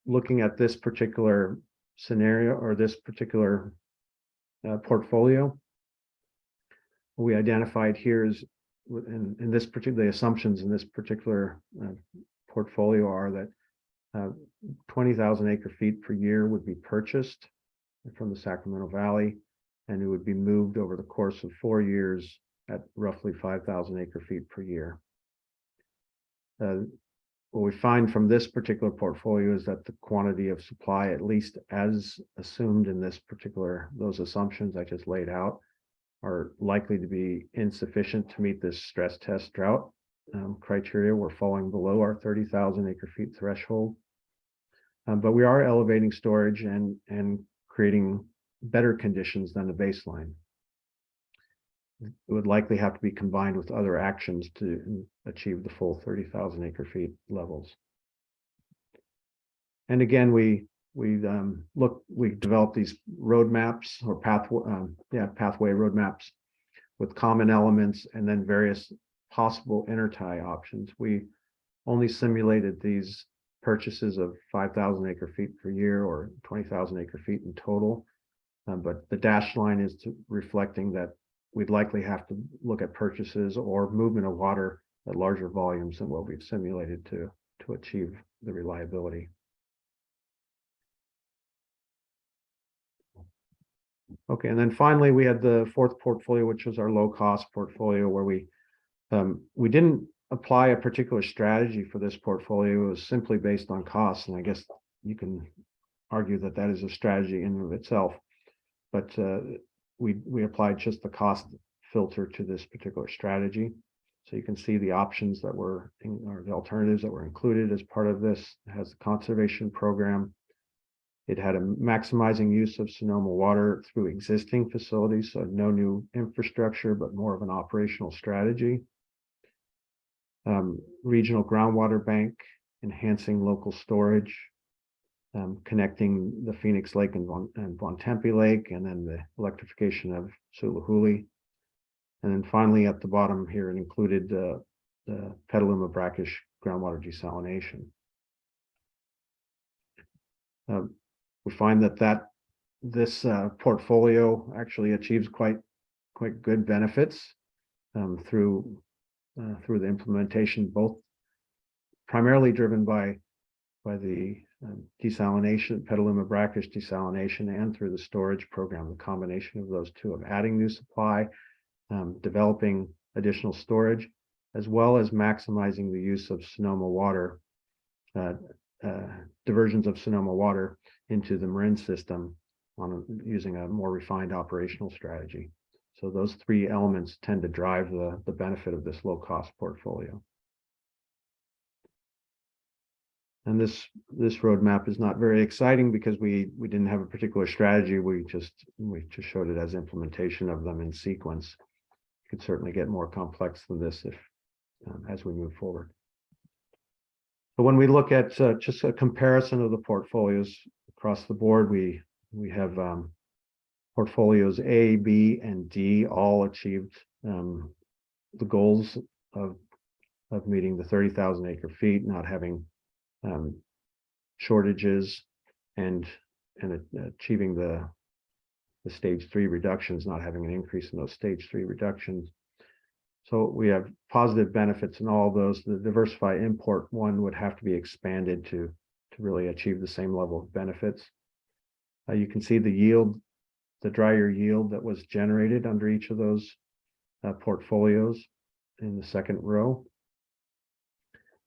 Looking at this particular scenario or this particular portfolio, we identified here is in this particular, the assumptions in this particular portfolio are that 20,000 acre feet per year would be purchased from the Sacramento Valley, and it would be moved over the course of 4 years at roughly 5,000 acre feet per year. What we find from this particular portfolio is that the quantity of supply, at least as assumed in this particular, those assumptions I just laid out, are likely to be insufficient to meet this stress test drought criteria. We're falling below our 30,000 acre feet threshold. But we are elevating storage and creating better conditions than the baseline. It would likely have to be combined with other actions to achieve the full 30,000 acre feet levels. And again, we developed these roadmaps or pathway roadmaps with common elements and then various possible intertie options. We only simulated these purchases of 5,000 acre feet per year or 20,000 acre feet in total. But the dashed line is reflecting that we'd likely have to look at purchases or movement of water at larger volumes than what we've simulated to achieve the reliability. Okay, and then finally we had the fourth portfolio, which was our low cost portfolio, where we didn't apply a particular strategy for this portfolio. It was simply based on costs, and I guess you can argue that that is a strategy in and of itself. But we applied just the cost filter to this particular strategy. So you can see the options that were or the alternatives that were included as part of this. It has the conservation program. It had a maximizing use of Sonoma water through existing facilities, so no new infrastructure, but more of an operational strategy. Regional groundwater bank, enhancing local storage, connecting the Phoenix Lake and Bontempi Lake, and then the electrification of Sulahuli. And then finally, at the bottom here, it included the Petaluma brackish groundwater desalination. We find that this portfolio actually achieves quite good benefits through the implementation, both primarily driven by the desalination, Petaluma brackish desalination, and through the storage program, the combination of those two, of adding new supply, developing additional storage, as well as maximizing the use of Sonoma water, diversions of Sonoma water into the Marin system using a more refined operational strategy. So those three elements tend to drive the benefit of this low-cost portfolio. And this roadmap is not very exciting because we didn't have a particular strategy. We just showed it as implementation of them in sequence. It could certainly get more complex than this if as we move forward. But when we look at just a comparison of the portfolios across the board, we have portfolios A, B, and D all achieved the goals of meeting the 30,000 acre feet, not having shortages, and achieving the stage 3 reductions, not having an increase in those stage 3 reductions. So we have positive benefits in all of those. The diversify import one would have to be expanded to really achieve the same level of benefits. You can see the yield, the drier yield that was generated under each of those portfolios in the second row,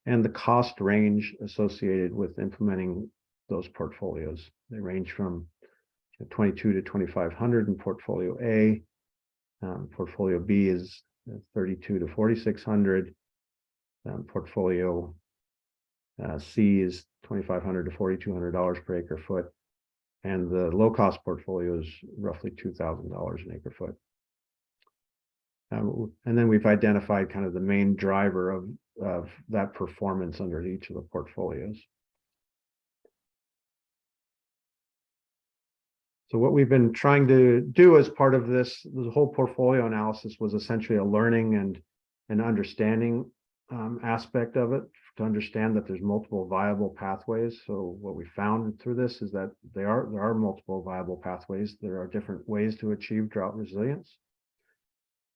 and the cost range associated with implementing those portfolios. They range from 22 to 2,500 in portfolio A. Portfolio B is 32 to 4,600. Portfolio C is $2,500 to $4,200 per acre foot, and the low-cost portfolio is roughly $2,000 an acre foot. And then we've identified kind of the main driver of that performance under each of the portfolios. So what we've been trying to do as part of this whole portfolio analysis was essentially a learning and an understanding aspect of it, to understand that there's multiple viable pathways. So what we found through this is that there are multiple viable pathways. There are different ways to achieve drought resilience.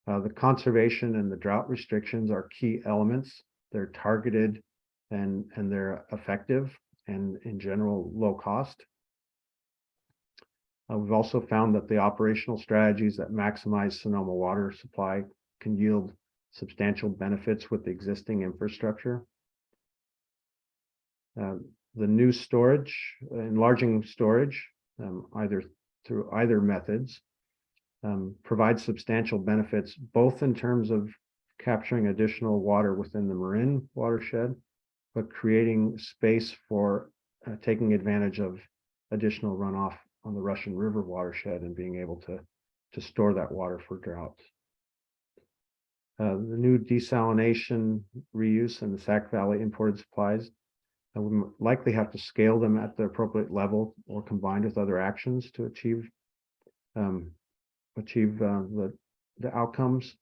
The conservation and the drought restrictions are key elements. They're targeted and they're effective and in general low cost. We've also found that the operational strategies that maximize Sonoma water supply can yield substantial benefits with the existing infrastructure. The new storage, enlarging storage, either through either methods, provides substantial benefits, both in terms of capturing additional water within the Marin watershed, but creating space for taking advantage of additional runoff on the Russian River watershed and being able to store that water for drought. The new desalination, reuse, and the Sac Valley imported supplies, we likely have to scale them at the appropriate level or combined with other actions to achieve the outcomes.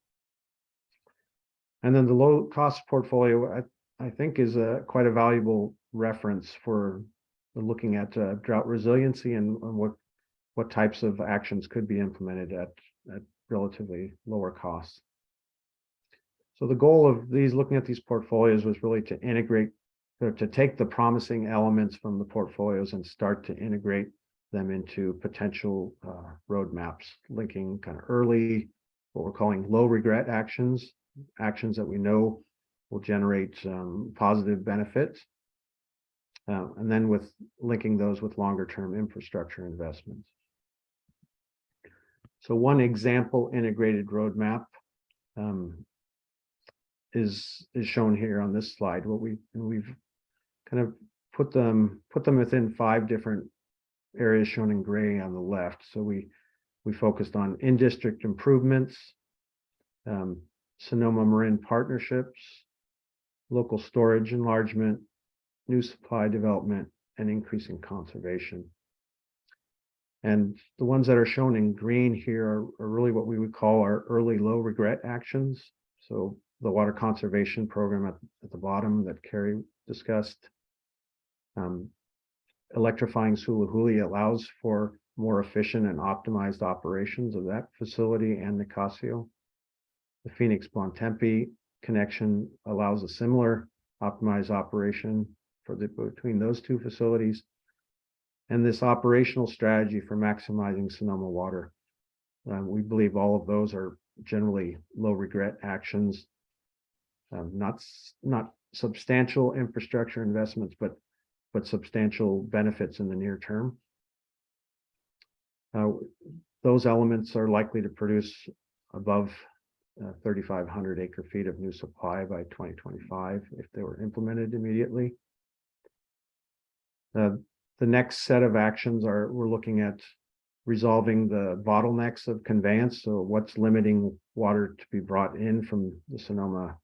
And then the low cost portfolio, I think, is quite a valuable reference for looking at drought resiliency and what types of actions could be implemented at relatively lower costs. So the goal of looking at these portfolios was really to integrate, or to take the promising elements from the portfolios and start to integrate them into potential roadmaps, linking kind of early, what we're calling low regret actions that we know will generate positive benefits. And then with linking those with longer term infrastructure investments. So one example integrated roadmap is shown here on this slide. What we've kind of put them within 5 different areas shown in gray on the left. So we focused on in-district improvements, Sonoma Marin partnerships, local storage enlargement, new supply development, and increasing conservation. And the ones that are shown in green here are really what we would call our early low regret actions. So the water conservation program at the bottom that Carrie discussed. Electrifying Suluhuli allows for more efficient and optimized operations of that facility and Nicasio. The Phoenix Bontempi connection allows a similar optimized operation between those 2 facilities. And this operational strategy for maximizing Sonoma water. We believe all of those are generally low regret actions, not substantial infrastructure investments, but substantial benefits in the near term. Those elements are likely to produce above 3,500 acre feet of new supply by 2025 if they were implemented immediately. The next set of actions we're looking at resolving the bottlenecks of conveyance. So what's limiting water to be brought in from the Sonoma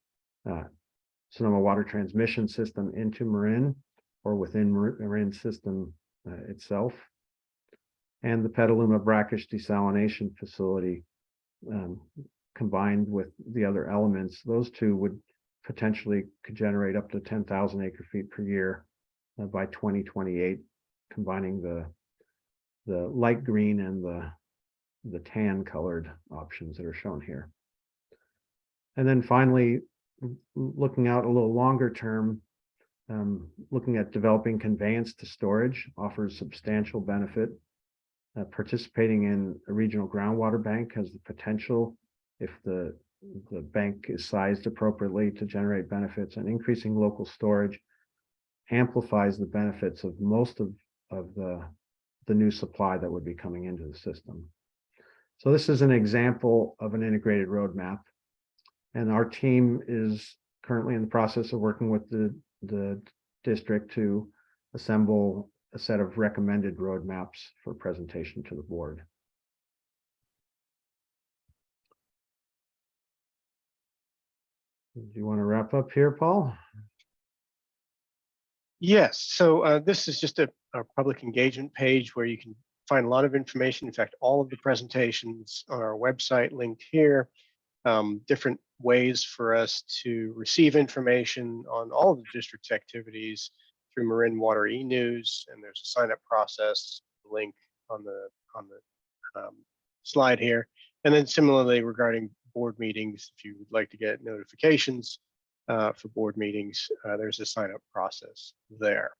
water transmission system into Marin or within Marin system itself. And the Petaluma brackish desalination facility combined with the other elements, those 2 would potentially could generate up to 10,000 acre feet per year by 2028, combining the light green and the tan colored options that are shown here. And then finally, looking out a little longer term, looking at developing conveyance to storage offers substantial benefit. Participating in a regional groundwater bank has the potential, if the bank is sized appropriately, to generate benefits, and increasing local storage amplifies the benefits of most of the new supply that would be coming into the system. So this is an example of an integrated roadmap, and our team is currently in the process of working with the district to assemble a set of recommended roadmaps for presentation to the board. Do you want to wrap up here, Paul? Yes, so this is just a public engagement page where you can find a lot of information. In fact, all of the presentations on our website linked here, different ways for us to receive information on all of the district's activities through Marin Water e-News, and there's a sign-up process link on the slide here. And then similarly regarding board meetings, if you would like to get notifications for board meetings, there's a sign-up process there.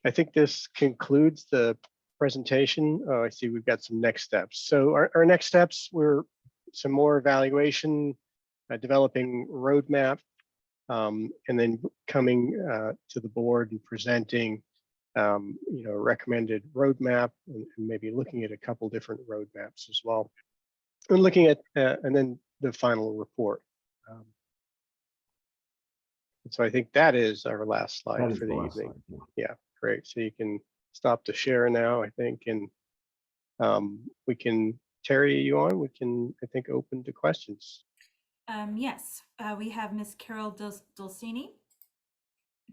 I think this concludes the presentation. I see we've got some next steps. So our next steps were some more evaluation, developing roadmap, and then coming to the board and presenting recommended roadmap, and maybe looking at a couple different roadmaps as well, and looking at and then the final report. So I think that is our last slide for the evening. Yeah, great. So you can stop the share now, I think, and we can, Terry, are you on? We can, I think, open to questions. Yes, we have Miss Carol Dulcini.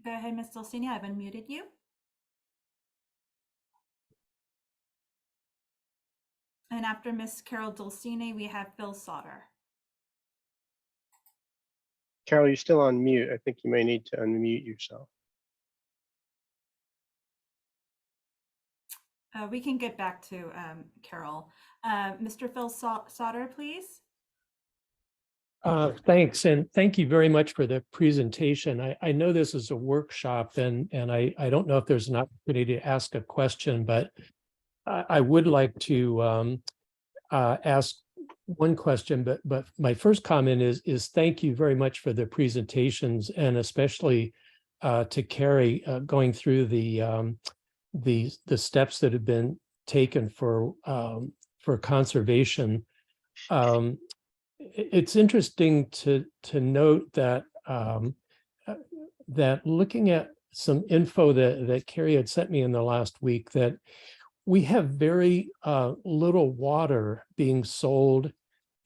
Go ahead, Miss Dulcini, I've unmuted you. And after Miss Carol Dulcini, we have Phil Sauter. Carol, you're still on mute. I think you may need to unmute yourself. We can get back to Carol. Mr. Phil Sauter, please. Thanks, and thank you very much for the presentation. I know this is a workshop, and I don't know if there's an opportunity to ask a question, but I would like to ask one question, but my first comment is thank you very much for the presentations, and especially to Carrie going through the steps that have been taken for conservation. It's interesting to note that that looking at some info that Carrie had sent me in the last week, that we have very little water being sold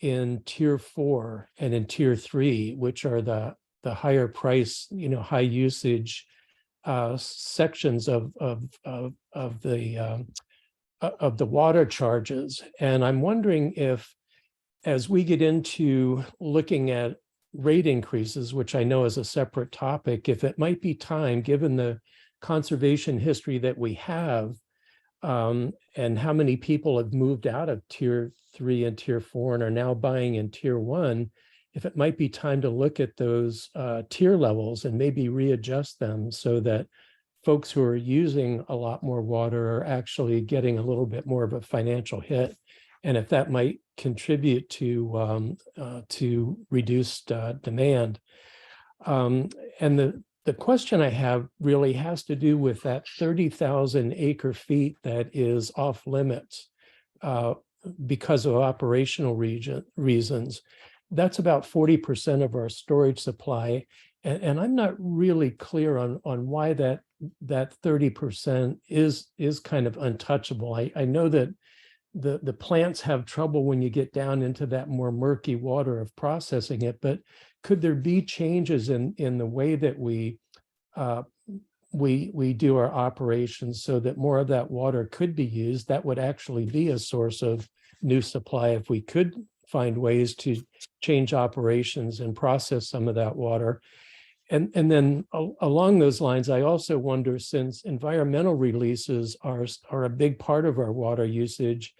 in tier 4 and in tier 3, which are the higher price, high usage sections of the water charges. And I'm wondering if, as we get into looking at rate increases, which I know is a separate topic, if it might be time, given the conservation history that we have, and how many people have moved out of tier 3 and tier 4 and are now buying in tier 1, if it might be time to look at those tier levels and maybe readjust them so that folks who are using a lot more water are actually getting a little bit more of a financial hit, and if that might contribute to reduced demand. And the question I have really has to do with that 30,000 acre feet that is off limits because of operational reasons. That's about 40% of our storage supply. And I'm not really clear on why that 30% is kind of untouchable. I know that the plants have trouble when you get down into that more murky water of processing it, but could there be changes in the way that we do our operations so that more of that water could be used? That would actually be a source of new supply if we could find ways to change operations and process some of that water. And then along those lines, I also wonder, since environmental releases are a big part of our water usage,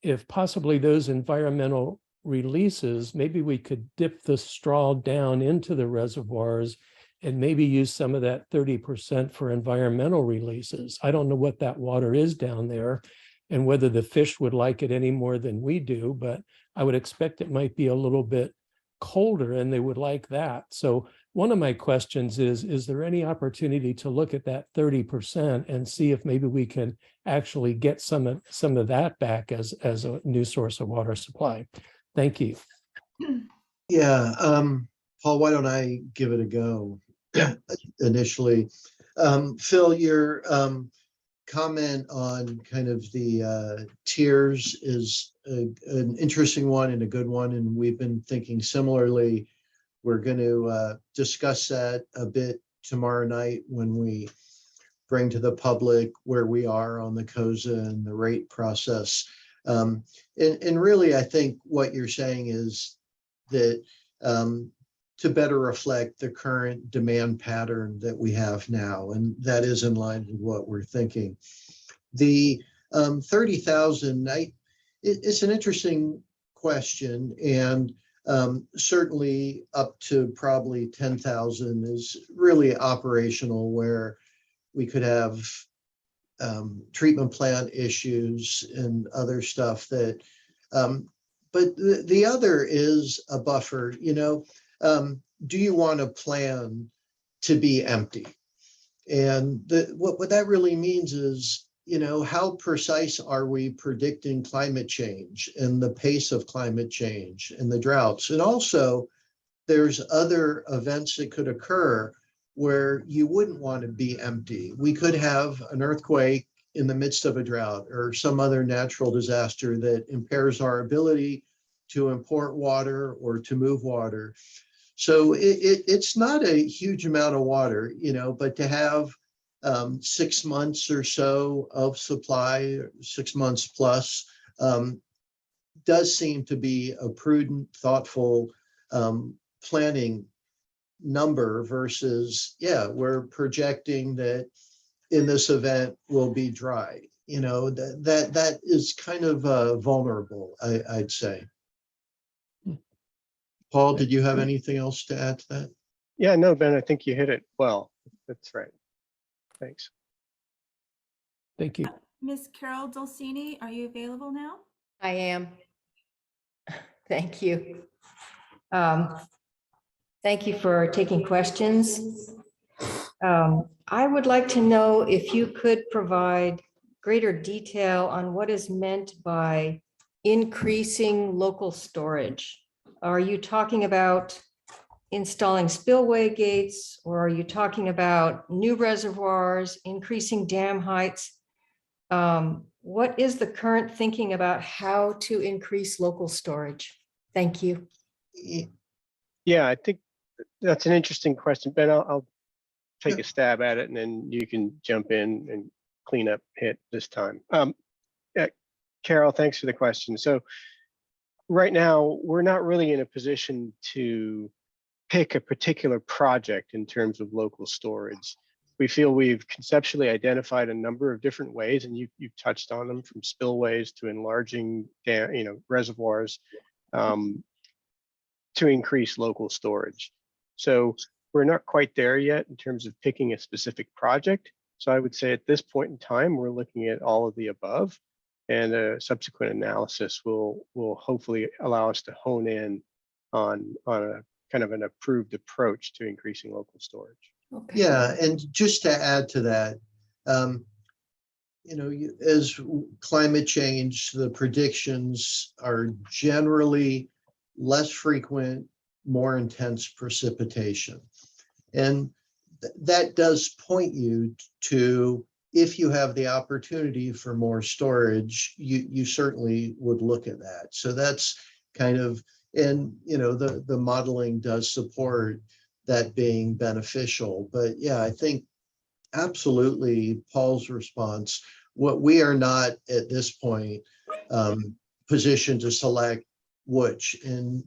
if possibly those environmental releases, maybe we could dip the straw down into the reservoirs and maybe use some of that 30% for environmental releases. I don't know what that water is down there and whether the fish would like it any more than we do, but I would expect it might be a little bit colder and they would like that. So one of my questions is there any opportunity to look at that 30% and see if maybe we can actually get some of that back as a new source of water supply? Thank you. Yeah, Paul, why don't I give it a go initially? Phil, your comment on kind of the tiers is an interesting one and a good one, and we've been thinking similarly. We're going to discuss that a bit tomorrow night when we bring to the public where we are on the COSA and the rate process. And really, I think what you're saying is that to better reflect the current demand pattern that we have now, and that is in line with what we're thinking. The 30,000, it's an interesting question, and certainly up to probably 10,000 is really operational, where we could have treatment plant issues and other stuff that, but the other is a buffer. Do you want a plan to be empty? And what that really means is, how precise are we predicting climate change and the pace of climate change and the droughts? And also, there's other events that could occur where you wouldn't want to be empty. We could have an earthquake in the midst of a drought or some other natural disaster that impairs our ability to import water or to move water. So it's not a huge amount of water, but to have 6 months or so of supply, 6 months plus, does seem to be a prudent, thoughtful planning number versus, we're projecting that in this event will be dry. That is kind of vulnerable, I'd say. Paul, did you have anything else to add to that? Yeah, no, Ben, I think you hit it well. That's right. Thanks. Thank you. Ms. Carol Dulcini, are you available now? I am. Thank you. Thank you for taking questions. I would like to know if you could provide greater detail on what is meant by increasing local storage. Are you talking about installing spillway gates, or are you talking about new reservoirs, increasing dam heights? What is the current thinking about how to increase local storage? Thank you. Yeah, I think that's an interesting question, Ben. I'll take a stab at it, and then you can jump in and clean up hit this time. Carol, thanks for the question. So right now, we're not really in a position to pick a particular project in terms of local storage. We feel we've conceptually identified a number of different ways, and you've touched on them, from spillways to enlarging reservoirs to increase local storage. So we're not quite there yet in terms of picking a specific project. So I would say at this point in time, we're looking at all of the above, and a subsequent analysis will hopefully allow us to hone in on a kind of an approved approach to increasing local storage. Okay. Yeah, and just to add to that, as climate change, the predictions are generally less frequent, more intense precipitation. And that does point you to, if you have the opportunity for more storage, you certainly would look at that. So that's kind of, and the modeling does support that being beneficial. But yeah, I think absolutely Paul's response, what we are not at this point positioned to select which, and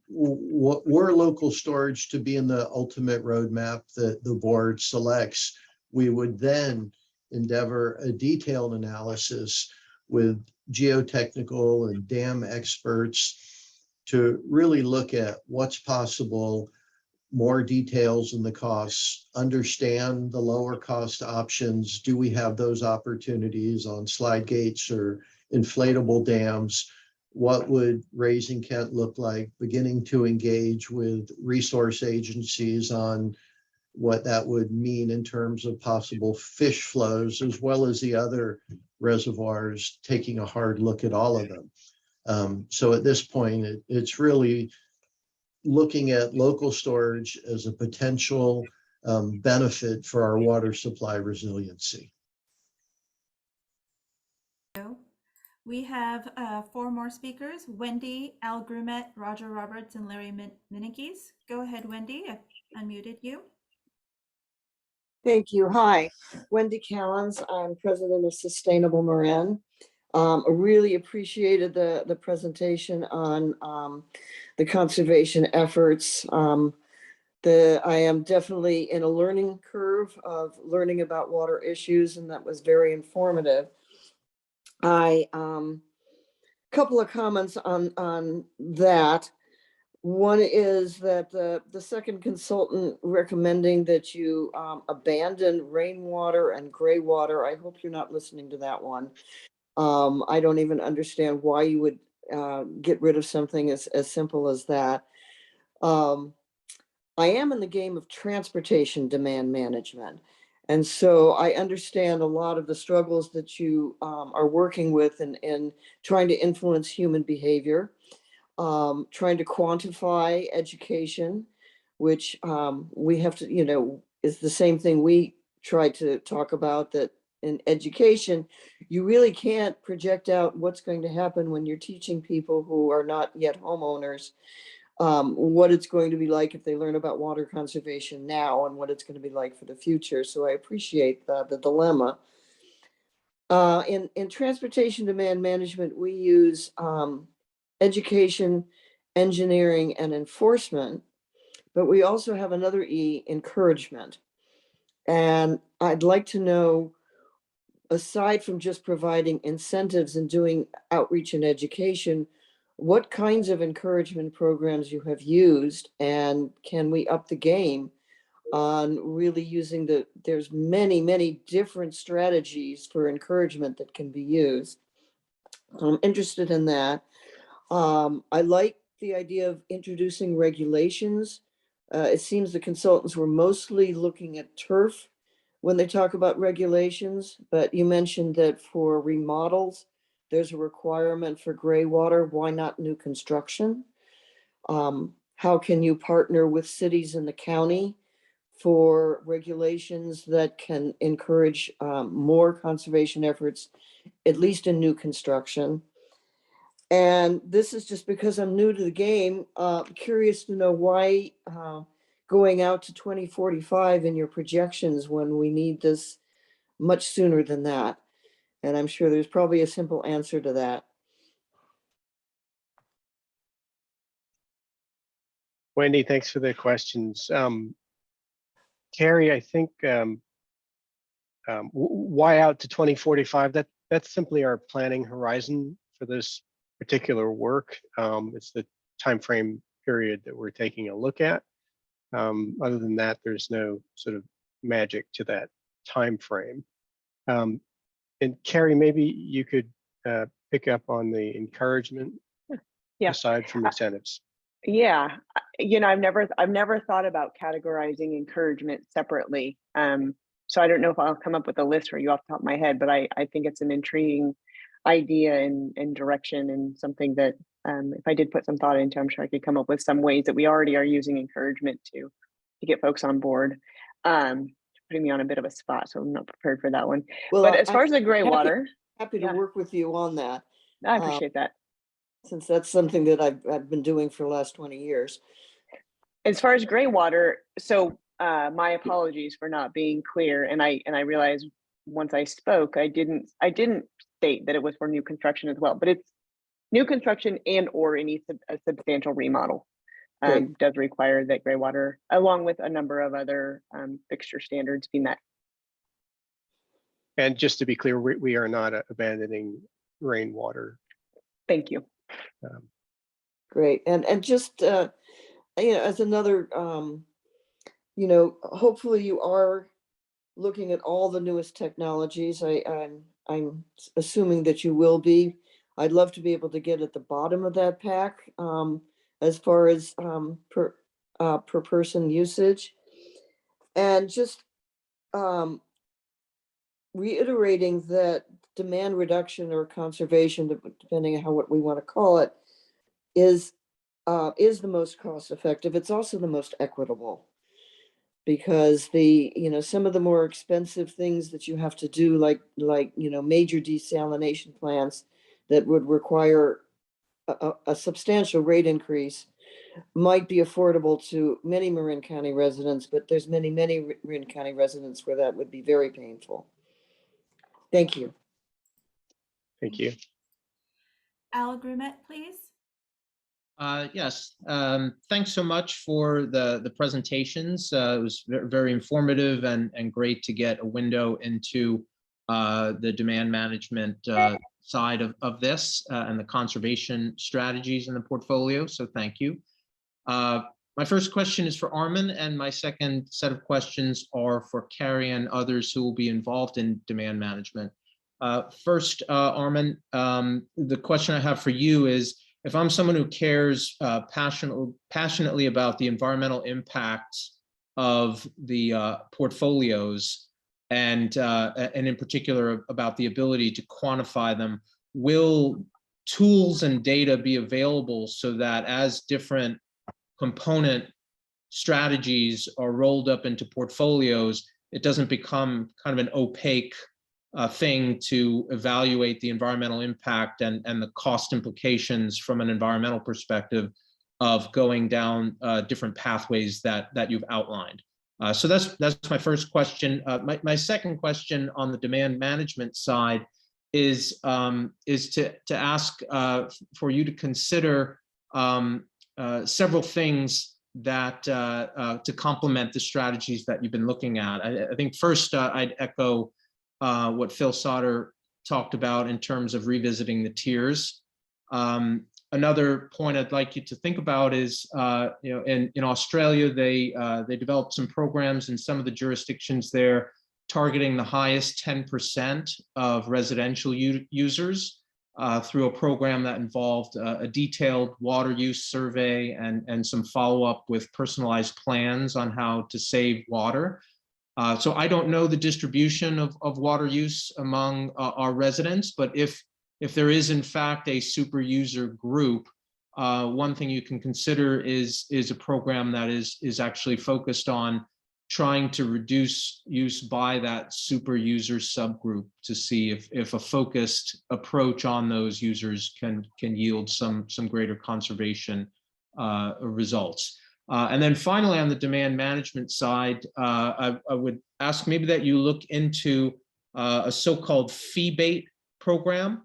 what were local storage to be in the ultimate roadmap that the board selects, we would then endeavor a detailed analysis with geotechnical and dam experts to really look at what's possible, more details in the costs, understand the lower cost options. Do we have those opportunities on slide gates or inflatable dams? What would raising Kent look like? Beginning to engage with resource agencies on what that would mean in terms of possible fish flows, as well as the other reservoirs, taking a hard look at all of them. So at this point, it's really looking at local storage as a potential benefit for our water supply resiliency. We have 4 more speakers: Wendy, Al Grumet, Roger Roberts, and Larry Minikis. Go ahead, Wendy. I've unmuted you. Thank you. Hi, Wendy Callens. I'm president of Sustainable Marin. I really appreciated the presentation on the conservation efforts. I am definitely in a learning curve of learning about water issues, and that was very informative. Couple of comments on that. One is that the second consultant recommending that you abandon rainwater and gray water. I hope you're not listening to that one. I don't even understand why you would get rid of something as simple as that. I am in the game of transportation demand management. And so I understand a lot of the struggles that you are working with in trying to influence human behavior, trying to quantify education, which we have to, is the same thing we try to talk about, that in education, you really can't project out what's going to happen when you're teaching people who are not yet homeowners, what it's going to be like if they learn about water conservation now and what it's going to be like for the future. So I appreciate the dilemma. In transportation demand management, we use education, engineering, and enforcement, but we also have another E, encouragement. And I'd like to know, aside from just providing incentives and doing outreach and education, what kinds of encouragement programs you have used, and can we up the game on really using there's many different strategies for encouragement that can be used. I'm interested in that. I like the idea of introducing regulations. It seems the consultants were mostly looking at turf when they talk about regulations, but you mentioned that for remodels, there's a requirement for gray water. Why not new construction? How can you partner with cities in the county for regulations that can encourage more conservation efforts, at least in new construction? And this is just because I'm new to the game, curious to know why going out to 2045 in your projections when we need this much sooner than that. And I'm sure there's probably a simple answer to that. Wendy, thanks for the questions. Carrie, I think why out to 2045? That's simply our planning horizon for this particular work. It's the timeframe period that we're taking a look at. Other than that, there's no sort of magic to that time frame. And Carrie, maybe you could pick up on the encouragement Yeah. aside from incentives. Yeah, I've never thought about categorizing encouragement separately. So I don't know if I'll come up with a list for you off the top of my head, but I think it's an intriguing idea and direction, and something that if I did put some thought into, I'm sure I could come up with some ways that we already are using encouragement to get folks on board. Putting me on a bit of a spot, so I'm not prepared for that one. Well, But as far as the gray happy- water, happy to yeah. work with you on that, I appreciate that. since that's something that I've been doing for the last 20 years. As far as gray water, so my apologies for not being clear, and I realized once I spoke, I didn't state that it was for new construction as well, but it's new construction and or any a substantial remodel does require that gray water, along with a number of other fixture standards, be met. And just to be clear, we are not abandoning rainwater. Thank you. Great. And just, as another, hopefully you are looking at all the newest technologies. I'm assuming that you will be. I'd love to be able to get at the bottom of that pack as far as per person usage. And just reiterating that demand reduction or conservation, depending on what we want to call it, is the most cost effective. It's also the most equitable, because some of the more expensive things that you have to do, like major desalination plants that would require a substantial rate increase, might be affordable to many Marin County residents, but there's many Marin County residents where that would be very painful. Thank you. Thank you. Al Grumet, please. Yes, thanks so much for the presentations. It was very informative and great to get a window into the demand management side of this and the conservation strategies in the portfolio. So thank you. My first question is for Armin, and my second set of questions are for Carrie and others who will be involved in demand management. First, Armin, the question I have for you is, if I'm someone who cares passionately about the environmental impacts of the portfolios, and in particular about the ability to quantify them, will tools and data be available so that as different component strategies are rolled up into portfolios, it doesn't become kind of an opaque thing to evaluate the environmental impact and the cost implications from an environmental perspective of going down different pathways that you've outlined. So that's my first question. My second question on the demand management side is to ask for you to consider several things that to complement the strategies that you've been looking at. I think first I'd echo what Phil Sauter talked about in terms of revisiting the tiers. Another point I'd like you to think about is, in Australia, they developed some programs in some of the jurisdictions there targeting the highest 10% of residential users through a program that involved a detailed water use survey and some follow-up with personalized plans on how to save water. So I don't know the distribution of water use among our residents, but if there is in fact a super user group, one thing you can consider is a program that is actually focused on trying to reduce use by that super user subgroup to see if a focused approach on those users can yield some greater conservation results. And then finally, on the demand management side, I would ask maybe that you look into a so-called fee-bait program.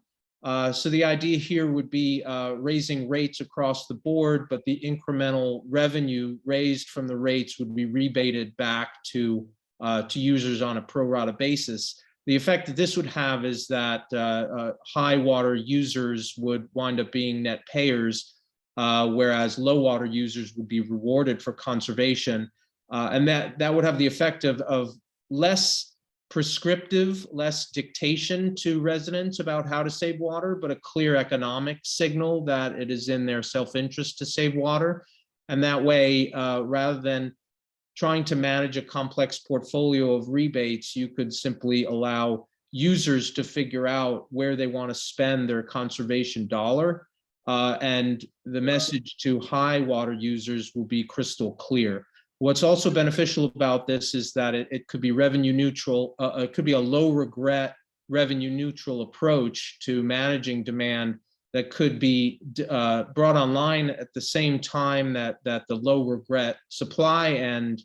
So the idea here would be raising rates across the board, but the incremental revenue raised from the rates would be rebated back to users on a pro rata basis. The effect that this would have is that high water users would wind up being net payers, whereas low water users would be rewarded for conservation. And that would have the effect of less prescriptive, less dictation to residents about how to save water, but a clear economic signal that it is in their self-interest to save water. And that way, rather than trying to manage a complex portfolio of rebates, you could simply allow users to figure out where they want to spend their conservation dollar. And the message to high water users will be crystal clear. What's also beneficial about this is that it could be revenue neutral. It could be a low regret revenue neutral approach to managing demand that could be brought online at the same time that the low regret supply and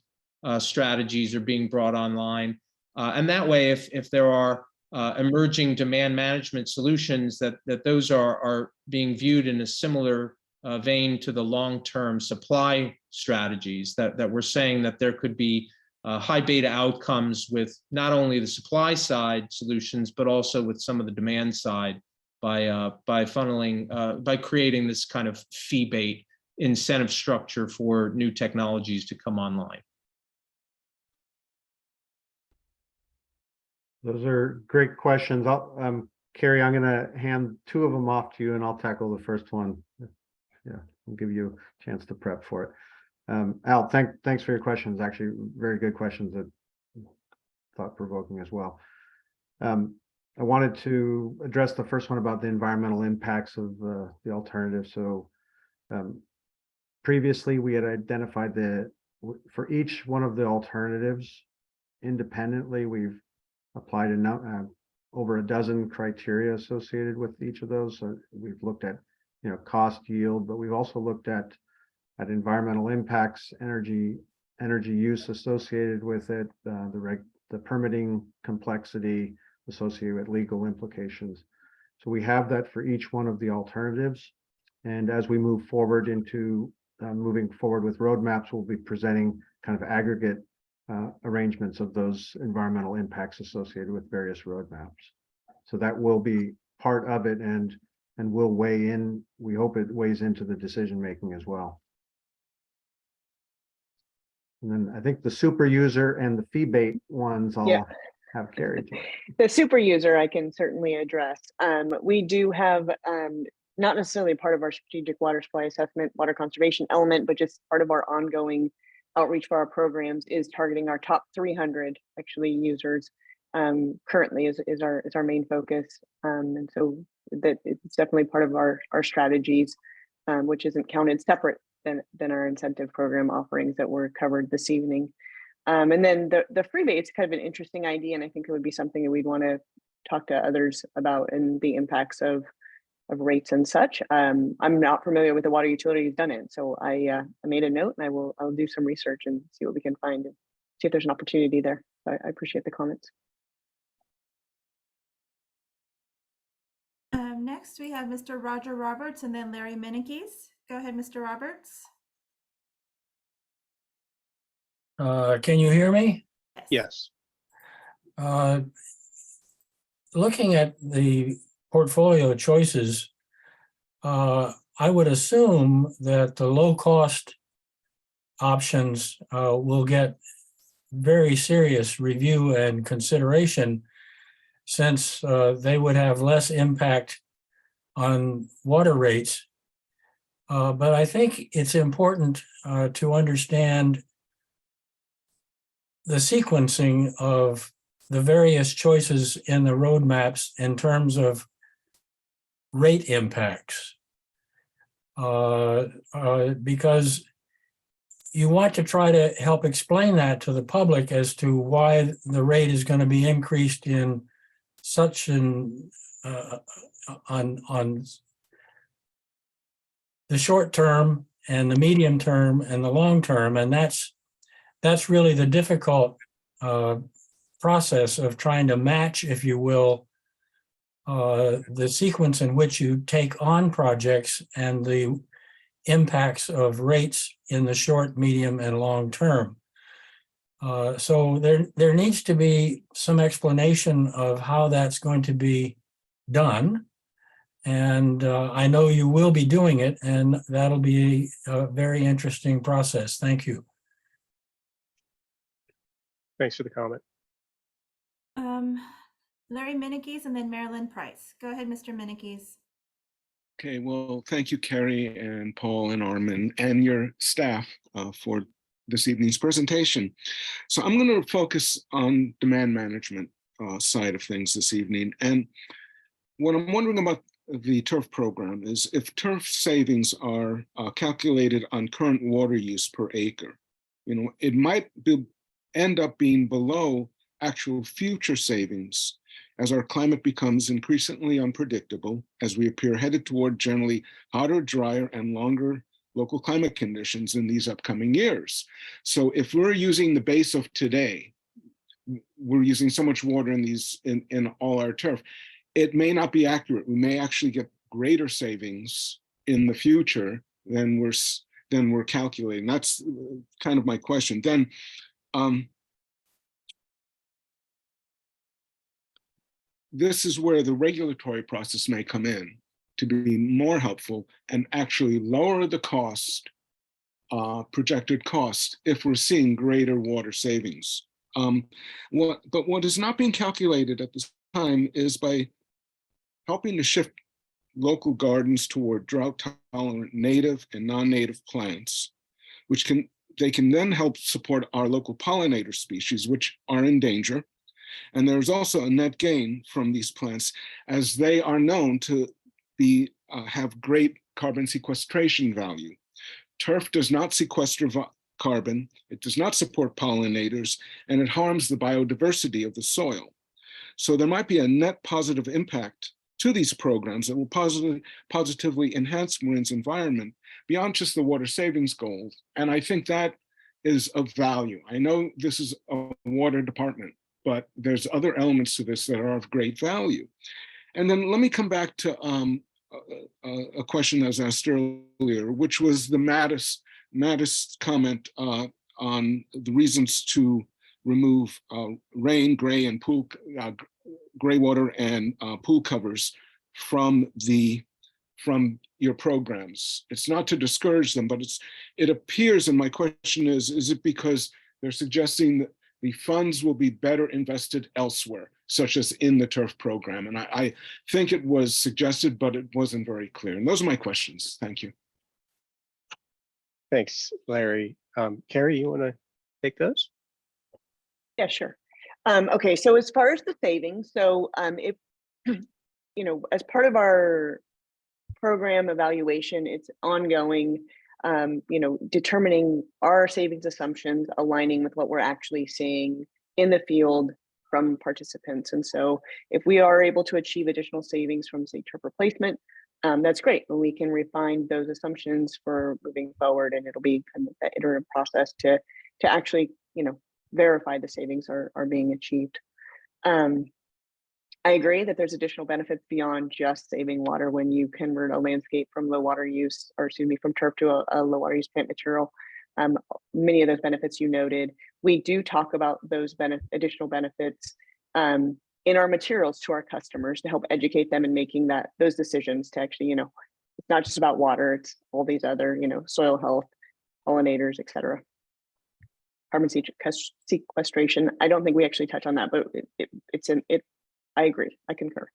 strategies are being brought online. And that way, if there are emerging demand management solutions, that those are being viewed in a similar vein to the long-term supply strategies, that we're saying that there could be high beta outcomes with not only the supply side solutions, but also with some of the demand side by funneling, by creating this kind of fee bait incentive structure for new technologies to come online. Those are great questions. Carrie, I'm going to hand two of them off to you, and I'll tackle the first one. Yeah, I'll give you a chance to prep for it. Al, thanks for your questions. Actually, very good questions that thought-provoking as well. I wanted to address the first one about the environmental impacts of the alternative. So previously, we had identified for each one of the alternatives independently, we've applied over a dozen criteria associated with each of those. So we've looked at cost, yield, but we've also looked at environmental impacts, energy use associated with it, the permitting complexity associated with legal implications. So we have that for each one of the alternatives. And as we move forward into moving forward with roadmaps, we'll be presenting kind of aggregate arrangements of those environmental impacts associated with various roadmaps. So that will be part of it and will weigh in. We hope it weighs into the decision making as well. And then I think the super user and the fee bait ones I'll have carried. The super user I can certainly address. We do have not necessarily part of our strategic water supply assessment, water conservation element, but just part of our ongoing outreach for our programs is targeting our top 300 actually users. Currently is our main focus, and so that it's definitely part of our strategies, which isn't counted separate than our incentive program offerings that were covered this evening. And then the free bait, it's kind of an interesting idea, and I think it would be something that we'd want to talk to others about and the impacts of rates and such. I'm not familiar with the water utility who's done it, so I made a note, and I'll do some research and see what we can find and see if there's an opportunity there. So I appreciate the comments. Next, we have Mr. Roger Roberts and then Larry Minikes. Go ahead, Mr. Roberts. Can you hear me? Yes. Looking at the portfolio choices, I would assume that the low-cost options will get very serious review and consideration, since they would have less impact on water rates. But I think it's important to understand the sequencing of the various choices in the roadmaps in terms of rate impacts. Because you want to try to help explain that to the public as to why the rate is going to be increased in such an on the short term and the medium term and the long term, and that's really the difficult process of trying to match, if you will, the sequence in which you take on projects and the impacts of rates in the short, medium, and long term. So there needs to be some explanation of how that's going to be done. And I know you will be doing it, and that'll be a very interesting process. Thank you. Thanks for the comment. Larry Minikes and then Marilyn Price. Go ahead, Mr. Minikes. Okay, well, thank you, Carrie and Paul and Armin and your staff for this evening's presentation. So I'm going to focus on demand management side of things this evening. And what I'm wondering about the TURF program is if TURF savings are calculated on current water use per acre, it might end up being below actual future savings as our climate becomes increasingly unpredictable, as we appear headed toward generally hotter, drier, and longer local climate conditions in these upcoming years. So if we're using the base of today, we're using so much water in all our turf, it may not be accurate. We may actually get greater savings in the future than we're calculating. That's kind of my question. Then, this is where the regulatory process may come in to be more helpful and actually lower the cost, projected cost, if we're seeing greater water savings. But what is not being calculated at this time is by helping to shift local gardens toward drought-tolerant native and non-native plants, which they can then help support our local pollinator species, which are in danger. And there's also a net gain from these plants, as they are known to have great carbon sequestration value. Turf does not sequester carbon, it does not support pollinators, and it harms the biodiversity of the soil. So there might be a net positive impact to these programs that will positively enhance marine's environment beyond just the water savings goals. And I think that is of value. I know this is a water department, but there's other elements to this that are of great value. And then let me come back to a question that was asked earlier, which was the Mattis comment on the reasons to remove rain, gray, and pool, gray water and pool covers from your programs. It's not to discourage them, but it appears, and my question is it because they're suggesting that the funds will be better invested elsewhere, such as in the TURF program? And I think it was suggested, but it wasn't very clear. And those are my questions. Thank you. Thanks, Larry. Carrie, you want to take those? Yeah, sure. Okay, so as far as the savings, so if, as part of our program evaluation, it's ongoing, determining our savings assumptions, aligning with what we're actually seeing in the field from participants. And so if we are able to achieve additional savings from, say, turf replacement, that's great. And we can refine those assumptions for moving forward, and it'll be kind of that iterative process to actually, verify the savings are being achieved. I agree that there's additional benefits beyond just saving water when you convert a landscape from low water use, or excuse me, from turf to a low water use plant material. Many of those benefits you noted. We do talk about those additional benefits in our materials to our customers to help educate them in making those decisions to actually, it's not just about water, it's all these other, soil health, pollinators, et cetera. Carbon sequestration. I don't think we actually touch on that, but I agree. I concur.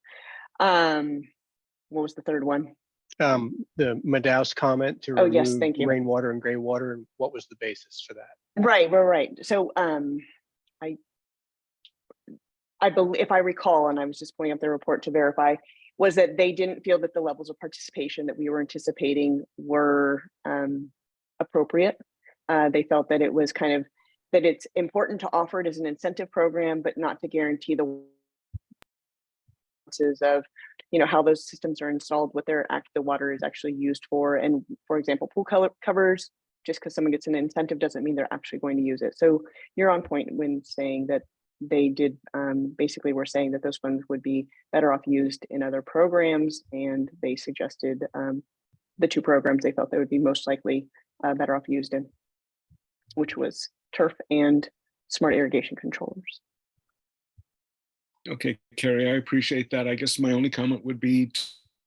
what was the third one? The Madaus comment to Oh, yes, remove thank you. rainwater and gray water, and what was the basis for that? Right. So I believe, if I recall, and I was just pulling up the report to verify, was that they didn't feel that the levels of participation that we were anticipating were appropriate. They felt that it was kind of, that it's important to offer it as an incentive program, but not to guarantee the of, how those systems are installed, what the water is actually used for. And for example, pool covers, just because someone gets an incentive doesn't mean they're actually going to use it. So you're on point when saying that they did, basically were saying that those funds would be better off used in other programs. And they suggested the two programs they felt they would be most likely better off used in, which was turf and smart irrigation controllers. Okay, Carrie, I appreciate that. I guess my only comment would be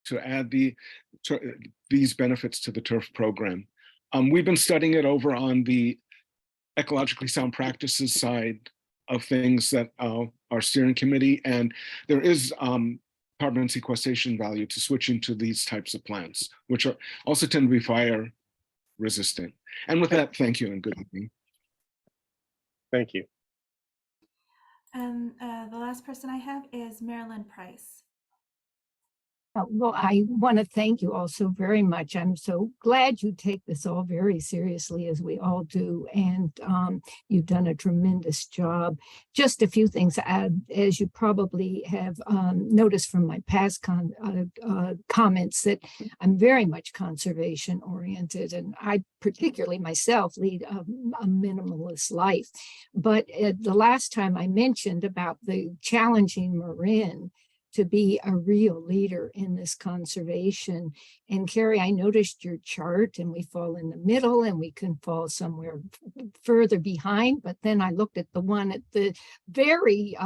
to add these benefits to the turf program. We've been studying it over on the ecologically sound practices side of things that our steering committee, and there is carbon sequestration value to switching to these types of plants, which are also tend to be fire resistant. And with that, thank you and good evening. Thank you. And the last person I have is Marilyn Price. Well, I want to thank you all so very much. I'm so glad you take this all very seriously, as we all do. And you've done a tremendous job. Just a few things to add, as you probably have noticed from my past comments, that I'm very much conservation oriented. And I particularly myself lead a minimalist life. But the last time I mentioned about the challenging Marin to be a real leader in this conservation. And Carrie, I noticed your chart, and we fall in the middle and we can fall somewhere further behind. But then I looked at the one at the very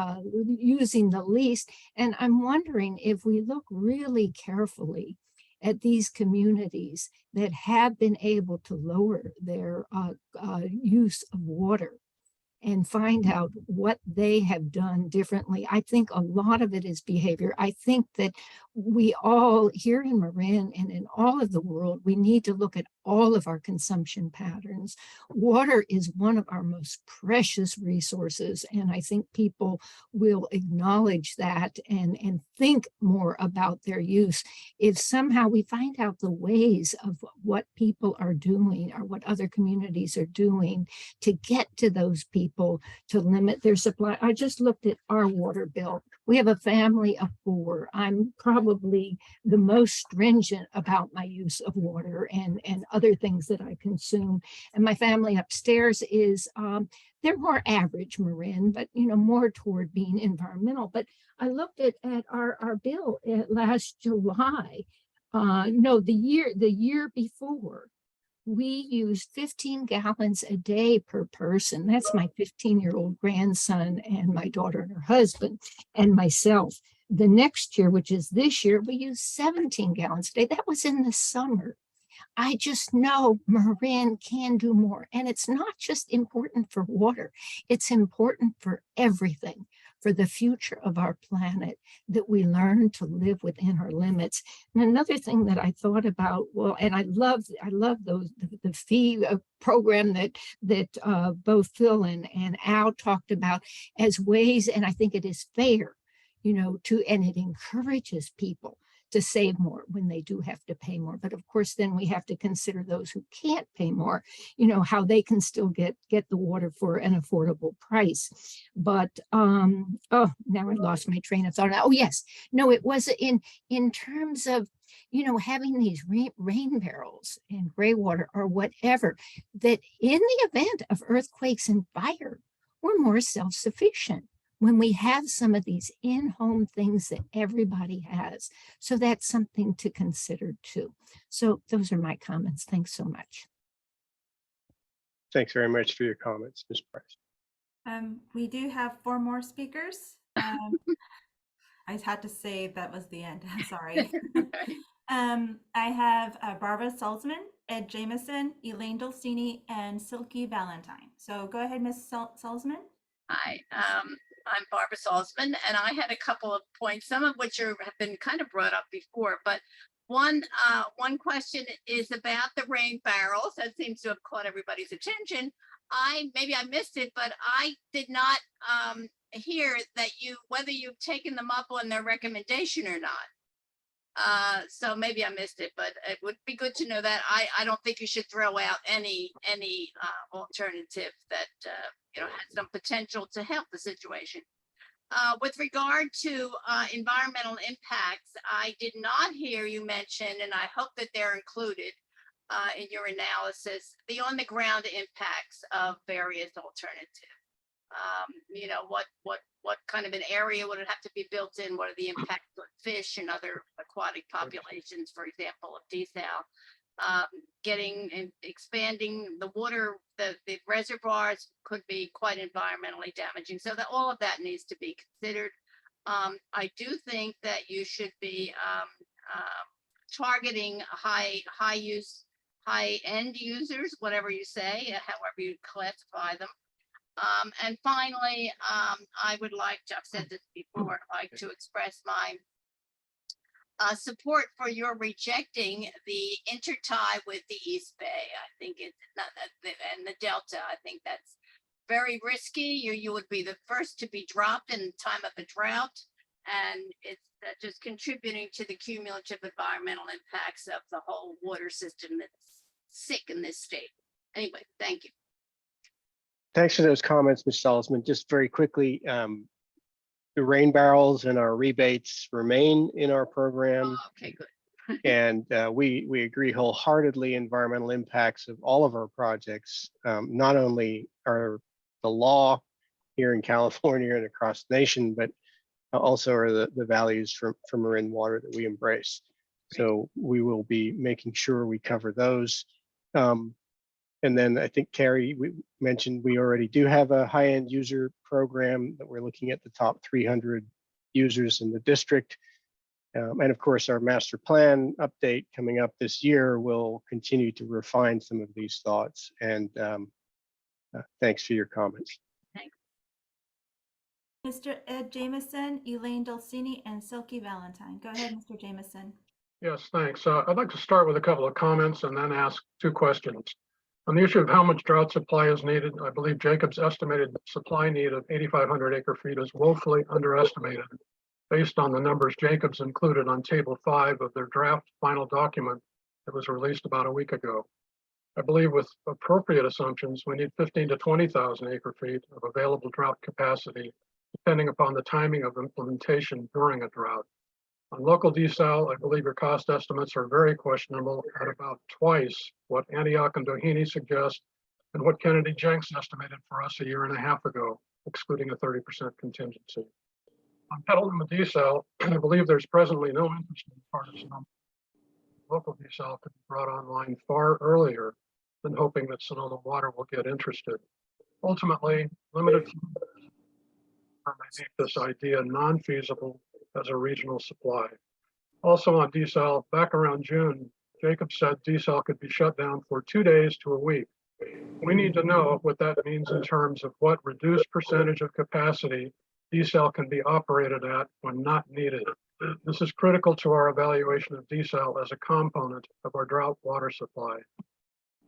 using the least. And I'm wondering if we look really carefully at these communities that have been able to lower their use of water and find out what they have done differently. I think a lot of it is behavior. I think that we all here in Marin and in all of the world, we need to look at all of our consumption patterns. Water is one of our most precious resources, and I think people will acknowledge that and think more about their use if somehow we find out the ways of what people are doing or what other communities are doing to get to those people to limit their supply. I just looked at our water bill. We have a family of 4. I'm probably the most stringent about my use of water and other things that I consume. And my family upstairs is, they're more average Marin, but more toward being environmental. But I looked at our bill last July, no, the year before. We used 15 gallons a day per person. That's my 15-year-old grandson and my daughter and her husband and myself. The next year, which is this year, we used 17 gallons a day. That was in the summer. I just know Marin can do more. And it's not just important for water. It's important for everything, for the future of our planet, that we learn to live within our limits. And another thing that I thought about, well, and I love those, the fee program that both Phil and Al talked about as ways, and I think it is fair, and it encourages people to save more when they do have to pay more. But of course, then we have to consider those who can't pay more, how they can still get the water for an affordable price. But, oh, now I lost my train of thought. Oh, yes. No, it was in terms of, having these rain barrels and gray water or whatever, that in the event of earthquakes and fire, we're more self-sufficient when we have some of these in-home things that everybody has. So that's something to consider too. So those are my comments. Thanks so much. Thanks very much for your comments, Ms. Price. We do have 4 more speakers. I had to say that was the end. Sorry. I have Barbara Salzman, Ed Jameson, Elaine Dolcini, and Silky Valentine. So go ahead, Ms. Salzman. Hi. I'm Barbara Salzman, and I had a couple of points, some of which have been kind of brought up before, but one question is about the rain barrels. That seems to have caught everybody's attention. Maybe I missed it, but I did not hear that whether you've taken them up on their recommendation or not. So maybe I missed it, but it would be good to know that. I don't think you should throw out any alternative that has some potential to help the situation. With regard to environmental impacts, I did not hear you mention, and I hope that they're included in your analysis, the on-the-ground impacts of various alternatives. What kind of an area would it have to be built in? What are the impacts on fish and other aquatic populations, for example, of desal? Getting and expanding the water, the reservoirs could be quite environmentally damaging. So that all of that needs to be considered. I do think that you should be targeting high-end users, whatever you say, however you classify them. And finally, I would like to, I've said this before, I'd like to express my support for your rejecting the intertie with the East Bay. I think it's not and the Delta. I think that's very risky. You would be the first to be dropped in time of a drought, and it's just contributing to the cumulative environmental impacts of the whole water system that's sick in this state. Anyway, thank you. Thanks for those comments, Ms. Salzman. Just very quickly, the rain barrels and our rebates remain in our program. Oh, okay, good. And we agree wholeheartedly environmental impacts of all of our projects. Not only are the law here in California and across the nation, but also are the values for marine water that we embrace. So we will be making sure we cover those. And then I think Carrie mentioned we already do have a high-end user program that we're looking at the top 300 users in the district. And of course, our master plan update coming up this year will continue to refine some of these thoughts. And thanks for your comments. Thanks. Mr. Ed Jamison, Elaine Dulcini, and Silke Valentine. Go ahead, Mr. Jamison. Yes, thanks. I'd like to start with a couple of comments and then ask two questions. On the issue of how much drought supply is needed, I believe Jacob's estimated supply need of 8,500 acre feet is woefully underestimated based on the numbers Jacobs included on table 5 of their draft final document that was released about a week ago. I believe with appropriate assumptions, we need 15 to 20,000 acre feet of available drought capacity, depending upon the timing of implementation during a drought. On local desal, I believe your cost estimates are very questionable at about twice what Antioch and Doheny suggest and what Kennedy Jenks estimated for us a year and a half ago, excluding a 30% contingency. On Petaluma desal, I believe there's presently no interest in partisan. Local desal could be brought online far earlier than hoping that Sonoma Water will get interested. Ultimately, limited may make this idea non-feasible as a regional supply. Also on desal, back around June, Jacob said desal could be shut down for 2 days to a week. We need to know what that means in terms of what reduced percentage of capacity desal can be operated at when not needed. This is critical to our evaluation of desal as a component of our drought water supply.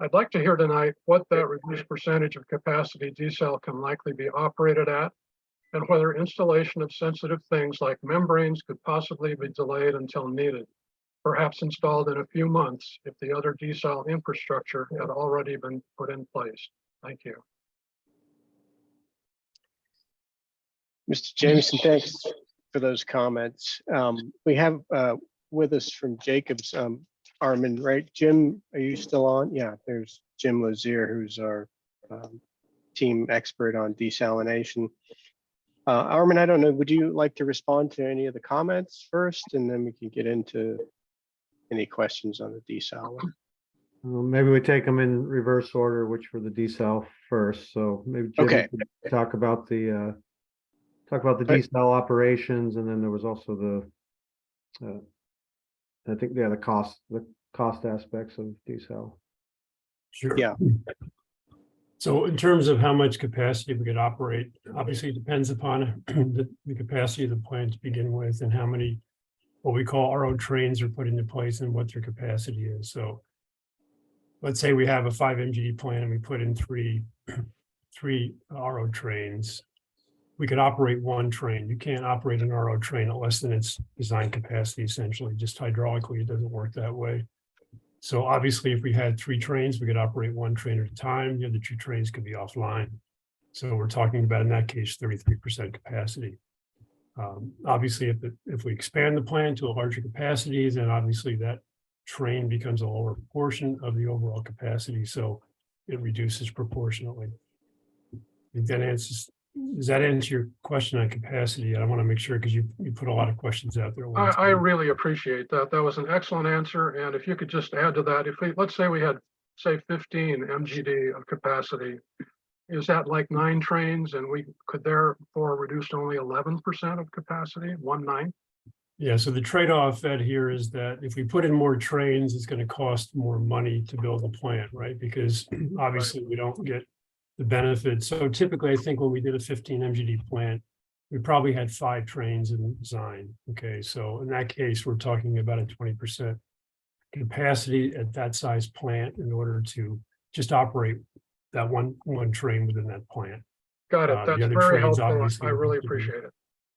I'd like to hear tonight what that reduced percentage of capacity desal can likely be operated at, and whether installation of sensitive things like membranes could possibly be delayed until needed, perhaps installed in a few months if the other desal infrastructure had already been put in place. Thank you. Mr. Jameson, thanks for those comments. We have with us from Jacobs, Armin, right? Jim, are you still on? Yeah, there's Jim Lazier, who's our team expert on desalination. Armin, I don't know, would you like to respond to any of the comments first, and then we can get into any questions on the desal? Maybe we take them in reverse order, which were the desal first. So maybe Jim could talk about the desal operations, and then there was also the I think the cost aspects of desal. Sure. Yeah. So in terms of how much capacity we could operate, obviously it depends upon the capacity of the plant to begin with and how many, what we call RO trains are put into place and what their capacity is. So let's say we have a 5 MGD plant and we put in three RO trains. We could operate one train. You can't operate an RO train at less than its design capacity, essentially. Just hydraulically, it doesn't work that way. So obviously, if we had 3 trains, we could operate one train at a time. The other 2 trains could be offline. So we're talking about, in that case, 33% capacity. Obviously, if we expand the plant to a larger capacity, then obviously that train becomes a lower proportion of the overall capacity. So it reduces proportionately. I think that answers. Does that answer your question on capacity? I want to make sure, because you put a lot of questions out there. I really appreciate that. That was an excellent answer. And if you could just add to that, if we, let's say we had, say, 15 MGD of capacity, is that like 9 trains, and we could therefore reduce to only 11% of capacity, 1/9? Yeah, so the trade-off, Ed, here is that if we put in more trains, it's going to cost more money to build the plant, right? Because obviously we don't get the benefit. So typically, I think when we did a 15 MGD plant, we probably had 5 trains in the design. Okay, so in that case, we're talking about a 20% capacity at that size plant in order to just operate that one train within that plant. Got it. The That's other very trains helpful. obviously I would really have to be- appreciate it.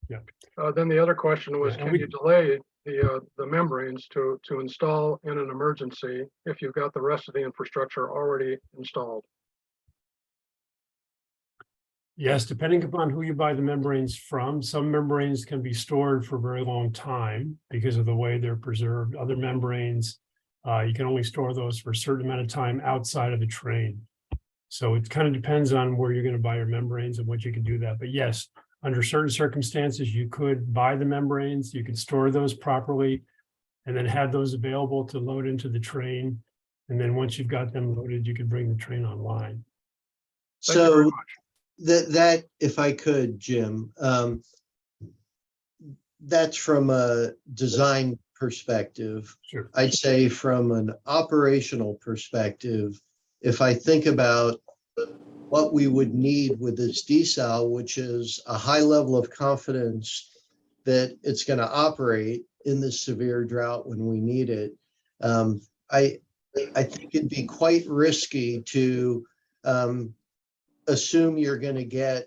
Yeah. Then the other question was, Yeah, and can we- you delay the membranes to install in an emergency if you've got the rest of the infrastructure already installed? Yes, depending upon who you buy the membranes from, some membranes can be stored for a very long time because of the way they're preserved. Other membranes, you can only store those for a certain amount of time outside of the train. So it kind of depends on where you're going to buy your membranes and what you can do that. But yes, under certain circumstances, you could buy the membranes, you could store those properly, and then have those available to load into the train. And then once you've got them loaded, you can bring the train online. Thank you very So much. that, if I could, Jim, that's from a design perspective. Sure. I'd say from an operational perspective, if I think about what we would need with this desal, which is a high level of confidence that it's going to operate in this severe drought when we need it, I think it'd be quite risky to assume you're going to get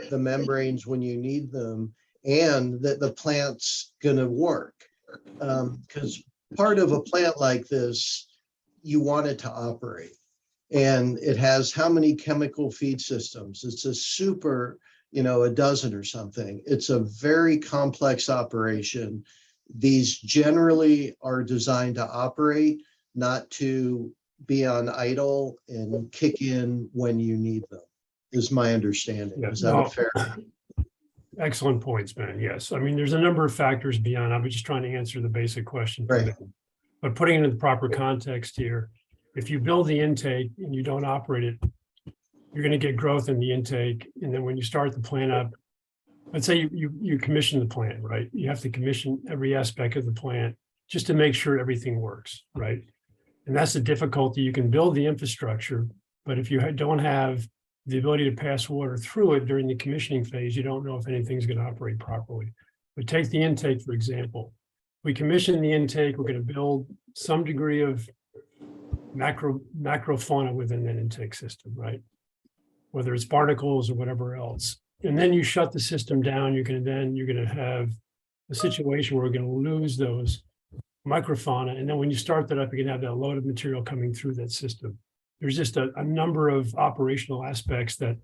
the membranes when you need them and that the plant's going to work. Because part of a plant like this, you want it to operate. And it has how many chemical feed systems? It's a super, a dozen or something. It's a very complex operation. These generally are designed to operate, not to be on idle and kick in when you need them, is my understanding. Yeah, Is that a fair? Excellent points, Ben. Yes. I mean, there's a number of factors beyond. I was just trying to answer the basic question. Right. But putting it in the proper context here, if you build the intake and you don't operate it, you're going to get growth in the intake. And then when you start the plant up, let's say you commission the plant, right? You have to commission every aspect of the plant just to make sure everything works, right? And that's the difficulty. You can build the infrastructure, but if you don't have the ability to pass water through it during the commissioning phase, you don't know if anything's going to operate properly. But take the intake, for example. We commission the intake, we're going to build some degree of macro fauna within that intake system, right? Whether it's barnacles or whatever else. And then you shut the system down, you're going to have a situation where we're going to lose those microfauna. And then when you start that up, you're going to have that load of material coming through that system. There's just a number of operational aspects that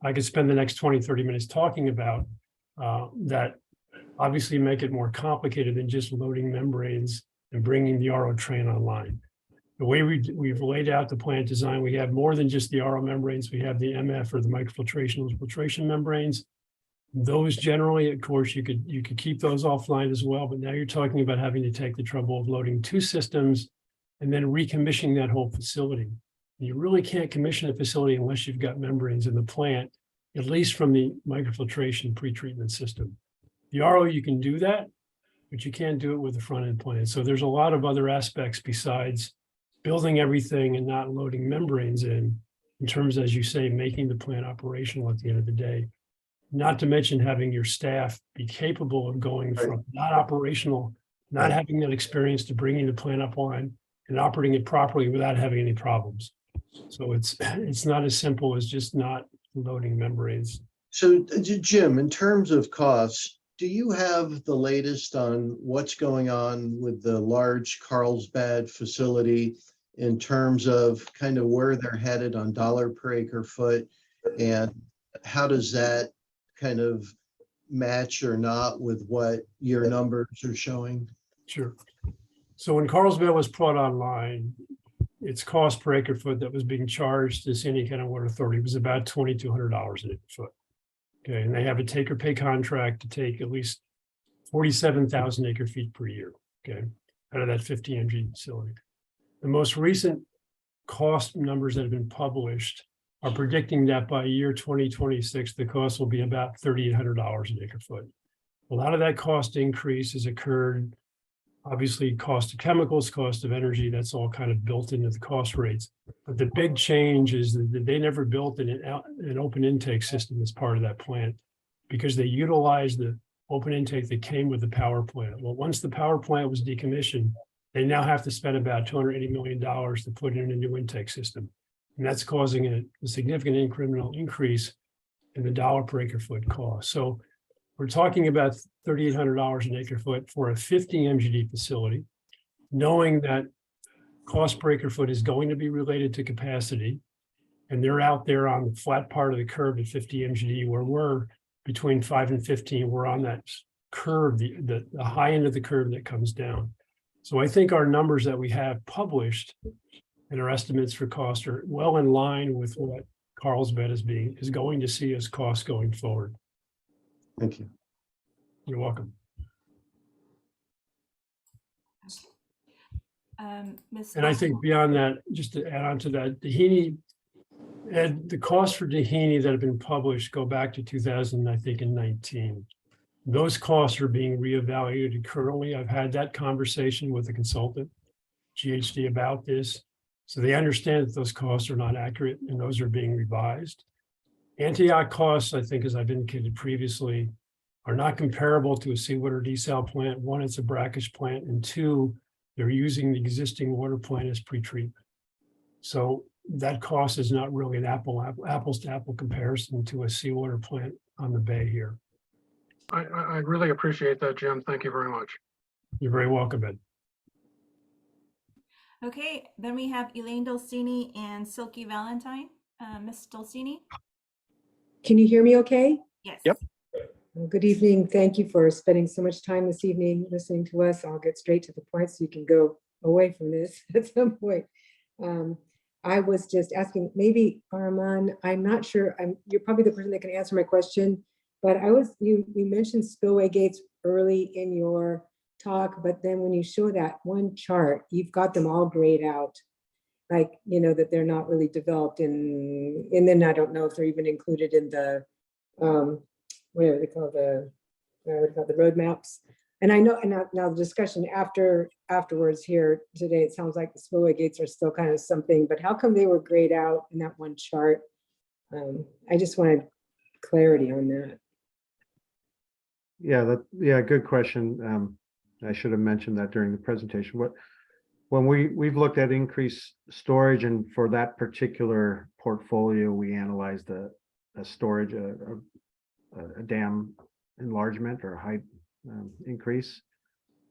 I could spend the next 20, 30 minutes talking about that obviously make it more complicated than just loading membranes and bringing the RO train online. The way we've laid out the plant design, we have more than just the RO membranes. We have the MF or the microfiltration filtration membranes. Those generally, of course, you could keep those offline as well. But now you're talking about having to take the trouble of loading 2 systems and then recommissioning that whole facility. You really can't commission a facility unless you've got membranes in the plant, at least from the microfiltration pretreatment system. The RO, you can do that, but you can't do it with the front end plant. So there's a lot of other aspects besides building everything and not loading membranes in in terms, as you say, making the plant operational at the end of the day. Not to mention having your staff be capable of going from not operational, not having that experience, to bringing the plant up line and operating it properly without having any problems. So it's not as simple as just not loading membranes. So Jim, in terms of costs, do you have the latest on what's going on with the large Carlsbad facility in terms of kind of where they're headed on dollar per acre foot? And how does that kind of match or not with what your numbers are showing? Sure. So when Carlsbad was brought online, its cost per acre foot that was being charged to any kind of water authority was about $2,200 an acre foot. Okay, and they have a take or pay contract to take at least 47,000 acre feet per year. Okay, out of that 50 MG facility. The most recent cost numbers that have been published are predicting that by year 2026, the cost will be about $3,800 an acre foot. A lot of that cost increase has occurred. Obviously, cost of chemicals, cost of energy, that's all kind of built into the cost rates. But the big change is that they never built an open intake system as part of that plant because they utilized the open intake that came with the power plant. Well, once the power plant was decommissioned, they now have to spend about $280 million to put in a new intake system. And that's causing a significant incremental increase in the dollar per acre foot cost. So we're talking about $3,800 an acre foot for a 50 MGD facility, knowing that cost per acre foot is going to be related to capacity. And they're out there on the flat part of the curve at 50 MGD, where we're between 5 and 15. We're on that curve, the high end of the curve that comes down. So I think our numbers that we have published and our estimates for cost are well in line with what Carlsbad is going to see as costs going forward. Thank you. You're welcome. And I think beyond that, just to add on to that, the costs for Dahini that have been published go back to 2019. Those costs are being reevaluated currently. I've had that conversation with the consultant, GHD, about this. So they understand that those costs are not accurate and those are being revised. Antioch costs, I think, as I've indicated previously, are not comparable to a seawater desal plant. One, it's a brackish plant, and two, they're using the existing water plant as pretreatment. So that cost is not really an apples to apple comparison to a seawater plant on the bay here. I really appreciate that, Jim. Thank you very much. You're very welcome, Ed. Okay, then we have Elaine Dulcini and Silky Valentine. Ms. Dulcini? Can you hear me okay? Yes. Yep. Well, good evening. Thank you for spending so much time this evening listening to us. I'll get straight to the point so you can go away from this at some point. I was just asking, maybe Arman, I'm not sure, you're probably the person that can answer my question, but you mentioned spillway gates early in your talk, but then when you show that one chart, you've got them all grayed out, like, that they're not really developed and then I don't know if they're even included in the, what do they call the road maps. And I know, and now the discussion afterwards here today, it sounds like the spillway gates are still kind of something, but how come they were grayed out in that one chart? I just wanted clarity on that. Yeah, good question. I should have mentioned that during the presentation. When we've looked at increased storage, and for that particular portfolio, we analyzed a storage, a dam enlargement or height increase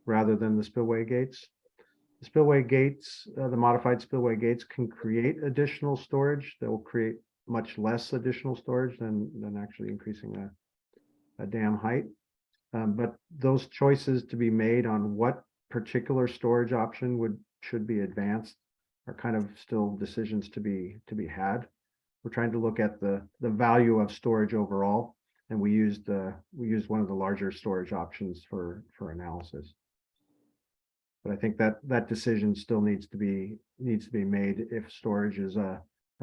rather than the spillway gates. The spillway gates, the modified spillway gates can create additional storage. They will create much less additional storage than actually increasing a dam height. But those choices to be made on what particular storage option should be advanced are kind of still decisions to be had. We're trying to look at the value of storage overall, and we used one of the larger storage options for analysis. But I think that decision still needs to be made if storage is a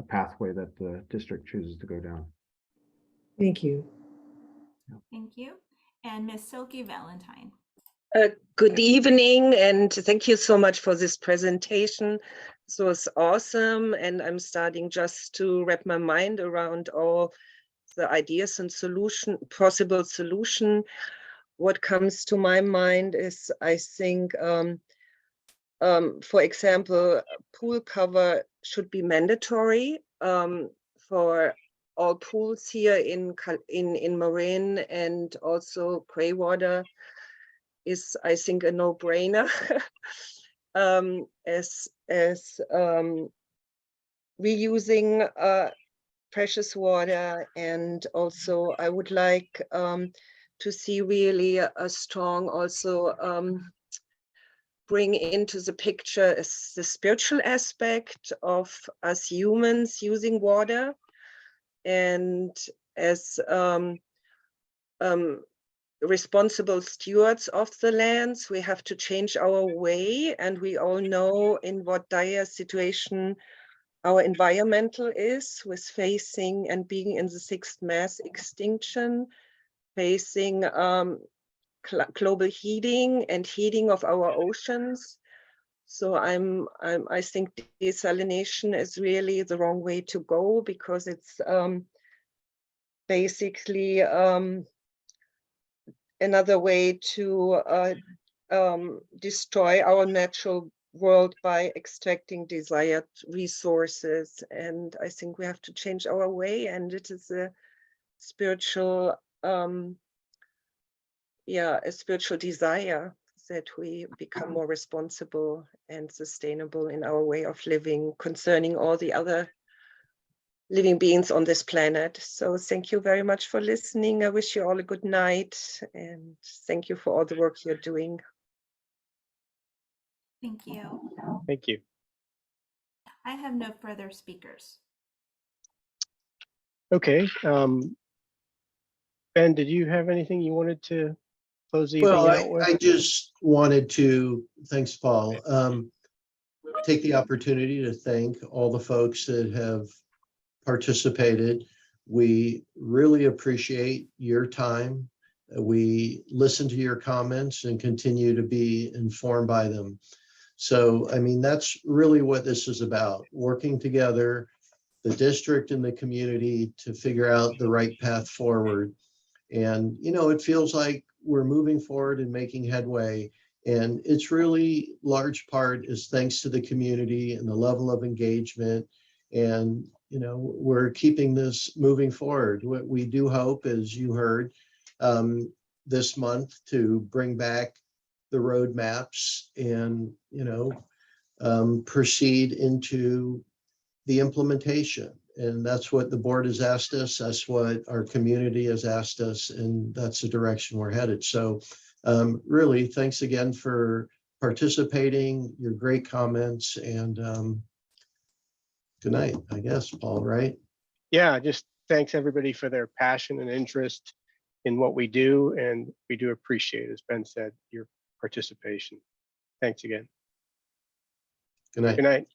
pathway that the district chooses to go down. Thank you. Thank you. And Miss Silky Valentine. Good evening, and thank you so much for this presentation. This was awesome, and I'm starting just to wrap my mind around all the ideas and possible solution. What comes to my mind is, I think, for example, pool cover should be mandatory for all pools here in Marin, and also gray water is, I think, a no-brainer. as reusing precious water, and also I would like to see really a strong also bring into the picture is the spiritual aspect of us humans using water, and as responsible stewards of the lands, we have to change our way, and we all know in what dire situation our environmental is, with facing and being in the 6th mass extinction, facing global heating and heating of our oceans. So I think desalination is really the wrong way to go, because it's basically another way to destroy our natural world by extracting desired resources. And I think we have to change our way, and it is a spiritual a spiritual desire that we become more responsible and sustainable in our way of living concerning all the other living beings on this planet. So thank you very much for listening. I wish you all a good night, and thank you for all the work you're doing. Thank you. Thank you. I have no further speakers. Okay. Ben, did you have anything you wanted to close the evening Well, out with? I just wanted to, thanks, Paul, take the opportunity to thank all the folks that have participated. We really appreciate your time. We listen to your comments and continue to be informed by them. So, I mean, that's really what this is about, working together, the district and the community, to figure out the right path forward. And, you know, it feels like we're moving forward and making headway. And it's really large part is thanks to the community and the level of engagement. And, you know, we're keeping this moving forward. What we do hope, as you heard this month, to bring back the roadmaps and, you know, proceed into the implementation. And that's what the board has asked us. That's what our community has asked us. And that's the direction we're headed. So really, thanks again for participating, your great comments, and good night, I guess, Paul, right? Yeah, just thanks everybody for their passion and interest in what we do. And we do appreciate, as Ben said, your participation. Thanks again. Good night. Good night.